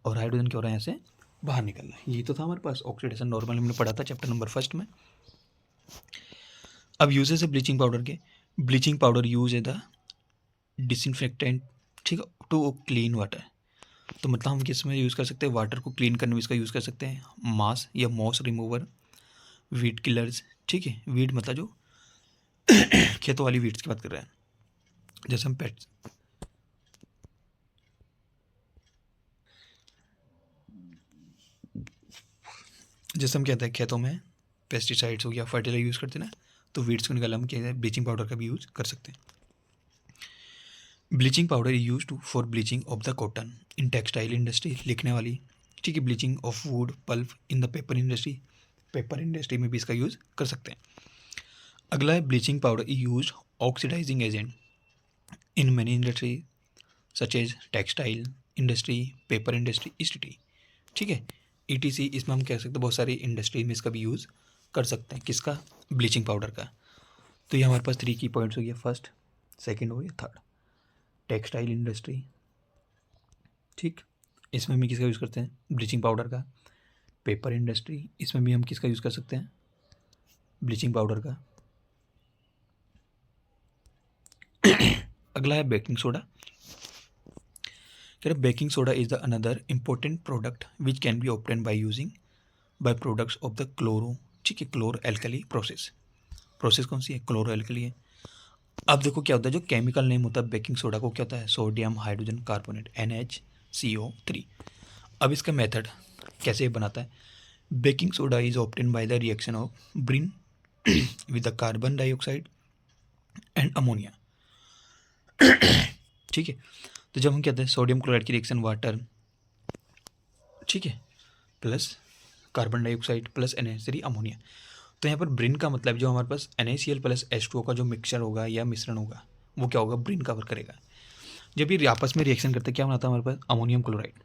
और हाइड्रोजन क्या हो रहा है, यहाँ से बाहर निकल रहा है। ये तो था हमारे पास ऑक्सीडेशन, नॉर्मल हमने पढ़ा था चैप्टर नंबर 1 में। अब यूजेस है ब्लीचिंग पाउडर के। ब्लीचिंग पाउडर यूज है द डिसइंफेक्टेंट, ठीक है, टू क्लीन वाटर। तो मतलब हम किस में यूज़ कर सकते हैं, वाटर को क्लीन करने में इसका यूज़ कर सकते हैं। मास या मॉस रिमूवर, वीड किलर्स, ठीक है, वीड मतलब जो खेतों वाली वीड्स की बात कर रहे हैं, जैसे हम पेट्स, जैसे हम कहते हैं खेतों में पेस्टिसाइड्स हो गया, फर्टिलाइजर यूज़ करते हैं ना, तो वीड्स को निकाल हम क्या है, ब्लीचिंग पाउडर का भी यूज़ कर सकते हैं। Bleaching powder is use for bleaching of the cotton in textile industry, लिखने वाली, ठीक है, bleaching of wood pulp in the paper industry, paper industry में भी इसका यूज़ कर सकते हैं। अगला है bleaching powder is use oxidising agent in many industry such as textile industry, paper industry, ETC। ठीक है, ETC, इसमें हम कह सकते हैं बहुत सारी इंडस्ट्री में इसका भी यूज़ कर सकते हैं, किसका, ब्लीचिंग पाउडर का। तो ये हमारे पास 3 की पॉइंट्स हो गया, फर्स्ट, सेकंड हो गया, थर्ड। टेक्सटाइल इंडस्ट्री, ठीक, इसमें भी किसका यूज़ करते हैं, ब्लीचिंग पाउडर का। पेपर इंडस्ट्री, इसमें भी हम किसका यूज़ कर सकते हैं, ब्लीचिंग पाउडर का। अगला है बेकिंग सोडा। कह रहे baking soda is the another important product which can be obtain by using by products of the chloro, ठीक है, क्लोरो एल्कली प्रोसेस। प्रोसेस कौन सी है, क्लोरो एल्कली है। अब देखो क्या होता है, जो केमिकल नेम होता है बेकिंग सोडा को, क्या होता है, सोडियम हाइड्रोजन कार्बोनेट, NaCO3। अब इसका मेथड कैसे बनाता है, baking soda is obtain by the reaction of Brin with the carbon dioxide and ammonia. ठीक है, तो जब हम कहते हैं सोडियम क्लोराइड की रिएक्शन वाटर, ठीक है, plus carbon dioxide plus NaCO3 ammonia, तो यहाँ पर ब्रिन का मतलब जो हमारे पास NaCl प्लस H2O का जो मिक्सचर होगा या मिश्रण होगा, वो क्या होगा, ब्रिन कवर करेगा। जब ये आपस में रिएक्शन करते हैं, क्या बनाता है हमारे पास, अमोनियम क्लोराइड।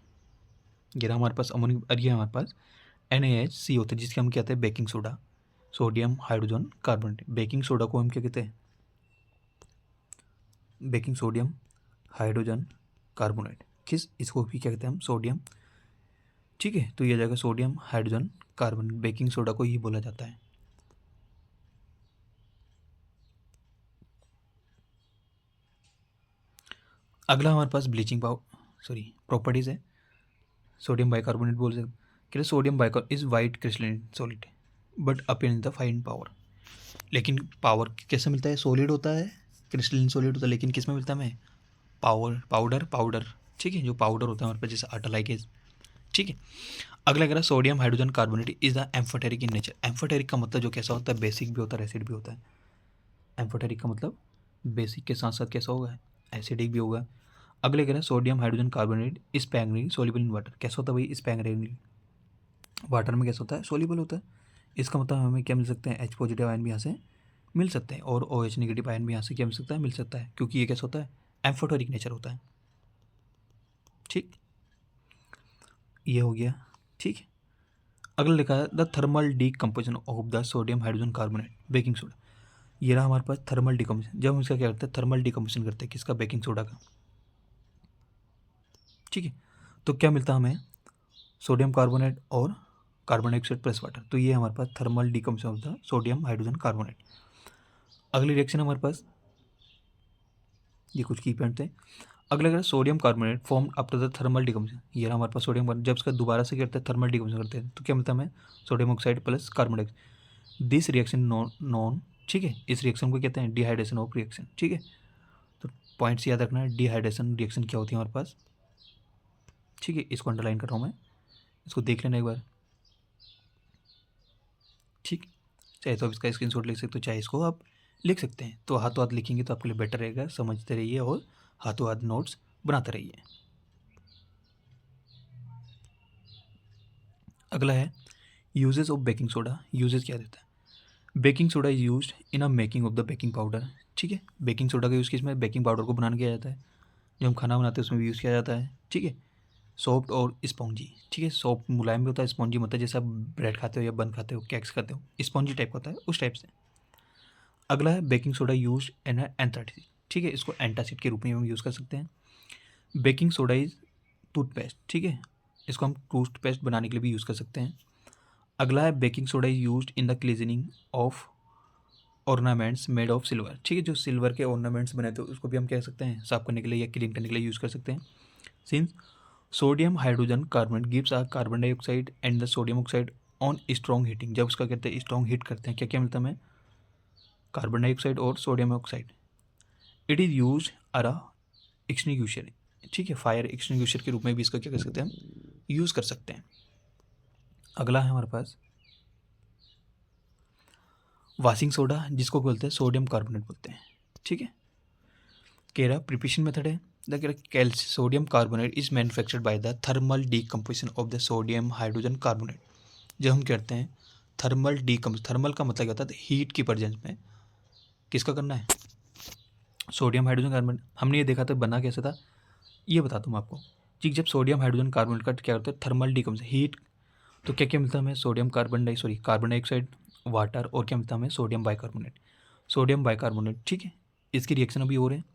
ये रहा हमारे पास अमोनियम, और ये हमारे पास NaHCO3, जिसके हम कहते हैं baking soda, sodium hydrogen carbonate. Baking soda को हम क्या कहते हैं, बेकिंग सोडियम हाइड्रोजन कार्बोनेट, किस, इसको भी क्या कहते हैं हम, सोडियम। ठीक है, तो ये जाएगा sodium hydrogen carbon, baking soda को ही बोला जाता है। अगला हमारे पास ब्लीचिंग प्रॉपर्टीज़ है, सोडियम बाइकार्बोनेट बोल सकते, कि sodium bicarb is white crystalline solid but appear in the fine power. लेकिन पावर कैसे मिलता है, सॉलिड होता है, क्रिस्टलाइन सॉलिड होता है, लेकिन किस में मिलता है हमें, पाउडर, ठीक है, जो पाउडर होता है हमारे पास, जैसे आटा लाइकेज। ठीक है, अगला कह रहा है sodium hydrogen carbonate is the amphoteric in nature. Amphoteric का मतलब जो कैसा होता है, बेसिक भी होता है, एसिड भी होता है। एम्फोटेरिक का मतलब बेसिक के साथ साथ कैसा होगा, एसिडिक भी होगा। अगले कह रहे हैं sodium hydrogen carbonate sparingly soluble in water. कैसा होता है भाई, स्पैंगनी वाटर में कैसा होता है, सोल्यूबल होता है। इसका मतलब हमें क्या मिल सकते हैं, H पॉजिटिव आयन भी यहाँ से मिल सकते हैं, और OH नेगेटिव आयन भी यहाँ से क्या मिल सकता है, मिल सकता है, क्योंकि ये कैसा होता है, एम्फोटेरिक नेचर होता है। ठीक, ये हो गया। ठीक है, अगला लिखा है the thermal decomposition of the sodium hydrogen carbonate baking soda. ये रहा हमारे पास थर्मल डीकम्पोजिशन। जब हम इसका क्या करते हैं, थर्मल डीकम्पोजिशन करते हैं किसका, बेकिंग सोडा का। ठीक है, तो क्या मिलता है हमें, सोडियम कार्बोनेट और कार्बन डाइऑक्साइड प्लस वाटर। तो ये हमारे पास thermal decomposition of the sodium hydrogen carbonate. अगली रिएक्शन हमारे पास, ये कुछ की पॉइंट थे। अगला अगर sodium carbonate form after the thermal decomposition. ये रहा हमारे पास सोडियम कार्बोनेट। जब इसका दोबारा से करते हैं थर्मल डीकम्पोजिशन करते हैं तो क्या मिलता है हमें, sodium oxide plus carbon dioxide. This reaction non, ठीक है, इस रिएक्शन को कहते हैं डिहाइड्रेशन ऑफ रिएक्शन। ठीक है, तो पॉइंट्स याद रखना है, डिहाइड्रेशन रिएक्शन क्या होती है हमारे पास। ठीक है, इसको अंडरलाइन कर रहा हूँ मैं, इसको देख लेना एक बार। ठीक, चाहे तो आप इसका स्क्रीनशॉट ले सकते हो, चाहे इसको आप लिख सकते हैं। तो हाथों हाथ लिखेंगे तो आपके लिए बेटर रहेगा, समझते रहिए और हाथों हाथ नोट्स बनाते रहिए। अगला है uses of baking soda. Uses क्या देता है, baking soda is used in a making of the baking powder. ठीक है, बेकिंग सोडा का यूज़ किसमें, बेकिंग पाउडर को बनाने किया जाता है। जो हम खाना बनाते हैं उसमें भी यूज़ किया जाता है। ठीक है, सॉफ्ट और स्पॉन्जी। ठीक है, सॉफ्ट मुलायम भी होता है, स्पॉन्जी मतलब जैसे आप ब्रेड खाते हो या बन खाते हो, केक्स खाते हो, स्पॉन्जी टाइप का होता है, उस टाइप से। अगला है बेकिंग सोडा यूज एन एंथ्रासिड। ठीक है, इसको एंटासिड के रूप में हम यूज़ कर सकते हैं। Baking soda is toothpaste. ठीक है, इसको हम टूथपेस्ट बनाने के लिए भी यूज़ कर सकते हैं। अगला है baking soda is used in the cleaning of ornaments made of silver. ठीक है, जो सिल्वर के ऑर्नामेंट्स बने थे उसको भी हम कह सकते हैं साफ करने के लिए या क्लीन करने के लिए यूज़ कर सकते हैं। Since sodium hydrogen carbonate gives a carbon dioxide and the sodium oxide on strong heating. जब उसका कहते हैं स्ट्रॉन्ग हीट करते हैं, क्या क्या मिलता है हमें, कार्बन डाइऑक्साइड और sodium oxide. It is use a extinguisher. ठीक है, फायर एक्सटिंग्विशर के रूप में भी इसका क्या कर सकते हैं हम, यूज़ कर सकते हैं। अगला है हमारे पास वाशिंग सोडा, जिसको बोलते हैं सोडियम कार्बोनेट बोलते हैं। ठीक है, केरा प्रिपरेशन मेथड है the sodium carbonate is manufactured by the thermal decomposition of the sodium hydrogen carbonate. जब हम कहते हैं थर्मल डीकम्पोज, थर्मल का मतलब क्या होता है, हीट की प्रेजेंस में किसका करना है, सोडियम हाइड्रोजन कार्बोनेट। हमने ये देखा था बना कैसे था, ये बताता हूँ आपको। ठीक, जब सोडियम हाइड्रोजन कार्बोनेट का क्या होता है, थर्मल डीकम्पोजिशन हीट, तो क्या क्या मिलता है हमें, सोडियम कार्बन डाइऑक्साइड, वाटर, और क्या मिलता है हमें, सोडियम बाइकार्बोनेट। सोडियम बाइकार्बोनेट, ठीक है, इसकी रिएक्शन अभी हो रहे हैं।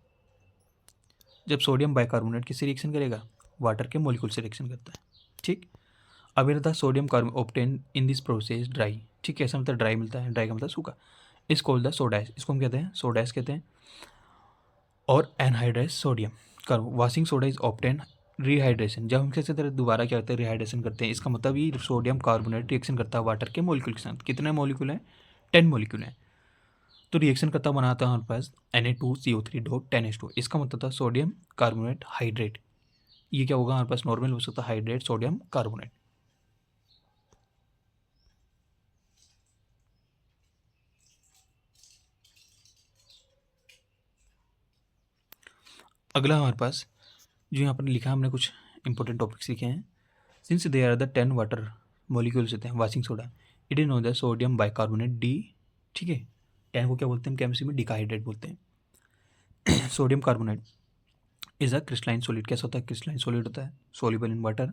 जब सोडियम बाइकार्बोनेट किससे रिएक्शन करेगा, वाटर के मॉलिक्यूल से रिएक्शन करता है। ठीक, अब रहता है sodium carbon obtain in this process dry. ठीक, कैसा मिलता है, ड्राई मिलता है, ड्राई का मतलब सूखा। इस कॉल्ड द सोडाइस, इसको हम कहते हैं सोडाइस कहते हैं। और anhydrous sodium carbo washing soda is obtain rehydration. जब हम कैसे तरह दोबारा क्या करते हैं, रिहाइड्रेशन करते हैं, इसका मतलब ये सोडियम कार्बोनेट रिएक्शन करता है वाटर के मॉलिक्यूल के साथ। कितने मॉलिक्यूल हैं, 10 मॉलिक्यूल हैं। तो रिएक्शन करता बनाता है हमारे पास Na2CO3 डॉट 10H2। इसका मतलब था सोडियम कार्बोनेट हाइड्रेट। ये क्या होगा हमारे पास, नॉर्मल हो सकता है हाइड्रेट सोडियम कार्बोनेट। अगला हमारे पास जो यहाँ पर लिखा है, हमने कुछ इंपॉर्टेंट टॉपिक्स लिखे हैं। Since they are the 10 water molecules होते हैं washing soda, it is know the sodium bicarbonate D. ठीक है, 10 को क्या बोलते हैं हम केमिस्ट्री में, डिकाहाइड्रेट बोलते हैं। Sodium carbonate is a crystalline solid. कैसा होता है, क्रिस्टलाइन सॉलिड होता है, soluble in water.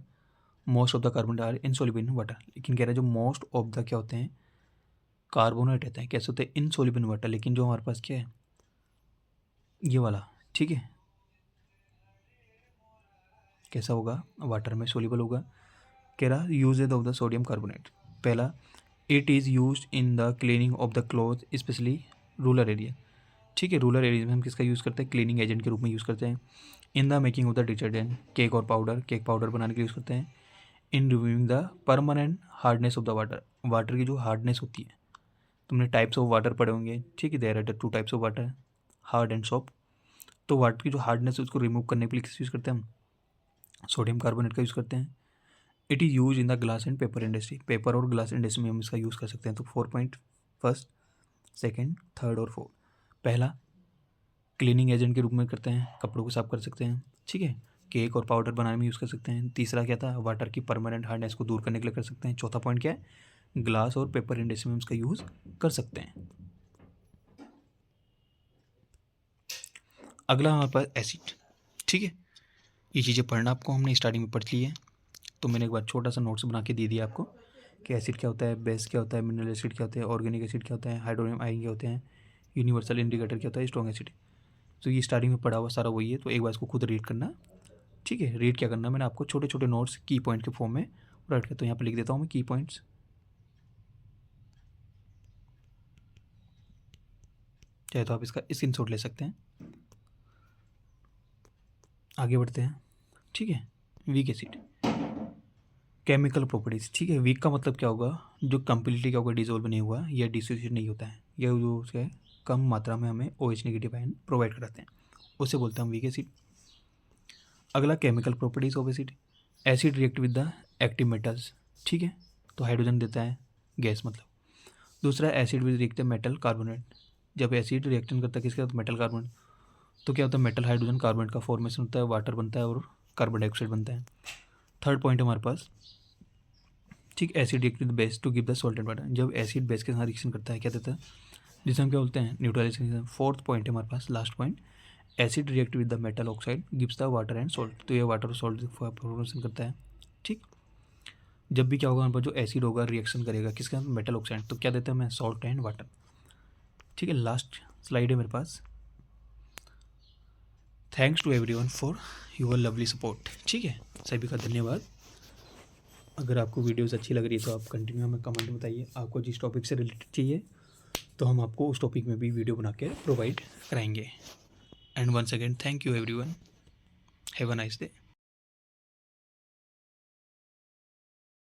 Most of the carbon are insoluble in water. लेकिन कह रहा है जो मोस्ट ऑफ द क्या होते हैं, कार्बोनेट रहते हैं, कैसे होते हैं, इनसोल्यूबल इन वाटर। लेकिन जो हमारे पास क्या है, ये वाला, ठीक है, कैसा होगा, वाटर में सोल्यूबल होगा। कह रहा uses of the sodium carbonate. पहला, it is use in the cleaning of the cloth specially rural area. ठीक है, रूरल एरिया में हम किसका यूज़ करते हैं, क्लीनिंग एजेंट के रूप में यूज़ करते हैं। In the making of the detergent, cake और पाउडर, केक पाउडर बनाने के लिए यूज़ करते हैं। In reviewing the permanent hardness of the water, water की जो हार्डनेस होती है, तुमने टाइप्स ऑफ वाटर पढ़े होंगे। ठीक है, there are the 2 types of water, hard and soft. तो वाटर की जो हार्डनेस है उसको रिमूव करने के लिए किस यूज़ करते हैं हम, सोडियम कार्बोनेट का यूज़ करते हैं। It is use in the glass and paper industry, paper और ग्लास इंडस्ट्री में हम इसका यूज़ कर सकते हैं। तो 4 पॉइंट, फर्स्ट, सेकेंड, थर्ड और फोर्थ। पहला, क्लीनिंग एजेंट के रूप में करते हैं, कपड़ों को साफ कर सकते हैं। ठीक है, केक और पाउडर बनाने में यूज़ कर सकते हैं। तीसरा क्या था, वाटर की परमानेंट हार्डनेस को दूर करने के लिए कर सकते हैं। चौथा पॉइंट क्या है, ग्लास और पेपर इंडस्ट्री में इसका यूज़ कर सकते हैं। अगला हमारे पास एसिड। ठीक है, ये चीज़ें पढ़ना आपको हमने स्टार्टिंग में पढ़ ली है, तो मैंने एक बार छोटा सा नोट्स बना के दे दिया आपको कि एसिड क्या होता है, बेस क्या होता है, मिनरल एसिड क्या होता है, ऑर्गेनिक एसिड क्या होता है, हाइड्रोनियम आयन क्या होते हैं, यूनिवर्सल इंडिकेटर क्या होता है, स्ट्रॉन्ग एसिड। तो ये स्टार्टिंग में पढ़ा हुआ सारा वही है, तो एक बार इसको खुद रीड करना। ठीक है, रीड क्या करना, मैंने आपको छोटे छोटे नोट्स की पॉइंट के फॉर्म में राइट किया, तो यहाँ पर लिख देता हूँ मैं की पॉइंट्स। चाहे तो आप इसका स्क्रीनशॉट ले सकते हैं। आगे बढ़ते हैं। ठीक है, वीक एसिड केमिकल प्रॉपर्टीज। ठीक है, वीक का मतलब क्या होगा, जो कम्प्लीटली क्या होगा, डिजोल्व नहीं हुआ या डिसोसिएट नहीं होता है, या जो उसके कम मात्रा में हमें OH नेगेटिव आयन प्रोवाइड कराते हैं, उसे बोलते हैं हम वीक एसिड। अगला chemical properties of acid, acid react with the active metals. ठीक है, तो हाइड्रोजन देता है गैस मतलब। दूसरा acid with react metal carbonate, जब एसिड रिएक्शन करता है किसके साथ, मेटल कार्बोनेट, तो क्या होता है, मेटल हाइड्रोजन कार्बोनेट का फॉर्मेशन होता है, वाटर बनता है और कार्बन डाइऑक्साइड बनता है। थर्ड पॉइंट हमारे पास, ठीक, acid react with base to give the salt and water, जब एसिड बेस के साथ रिएक्शन करता है क्या देता है, जिसे हम क्या बोलते हैं, न्यूट्रलाइजेशन। फोर्थ पॉइंट है हमारे पास, last point, acid react with the metal oxide gives the water and salt, तो ये वाटर और सॉल्ट फॉर्मेशन करता है। ठीक, जब भी क्या होगा हमारे पास, जो एसिड होगा रिएक्शन करेगा किसके साथ, मेटल ऑक्साइड, तो क्या देता है हमें, सॉल्ट एंड वाटर। ठीक है, लास्ट स्लाइड है मेरे पास। Thanks to everyone for your lovely support. ठीक है, सभी का धन्यवाद। अगर आपको वीडियोस अच्छी लग रही है तो आप कंटिन्यू हमें कमेंट में बताइए, आपको जिस टॉपिक से रिलेटेड चाहिए तो हम आपको उस टॉपिक में भी वीडियो बना के प्रोवाइड कराएंगे। And once again thank you everyone, have a nice day.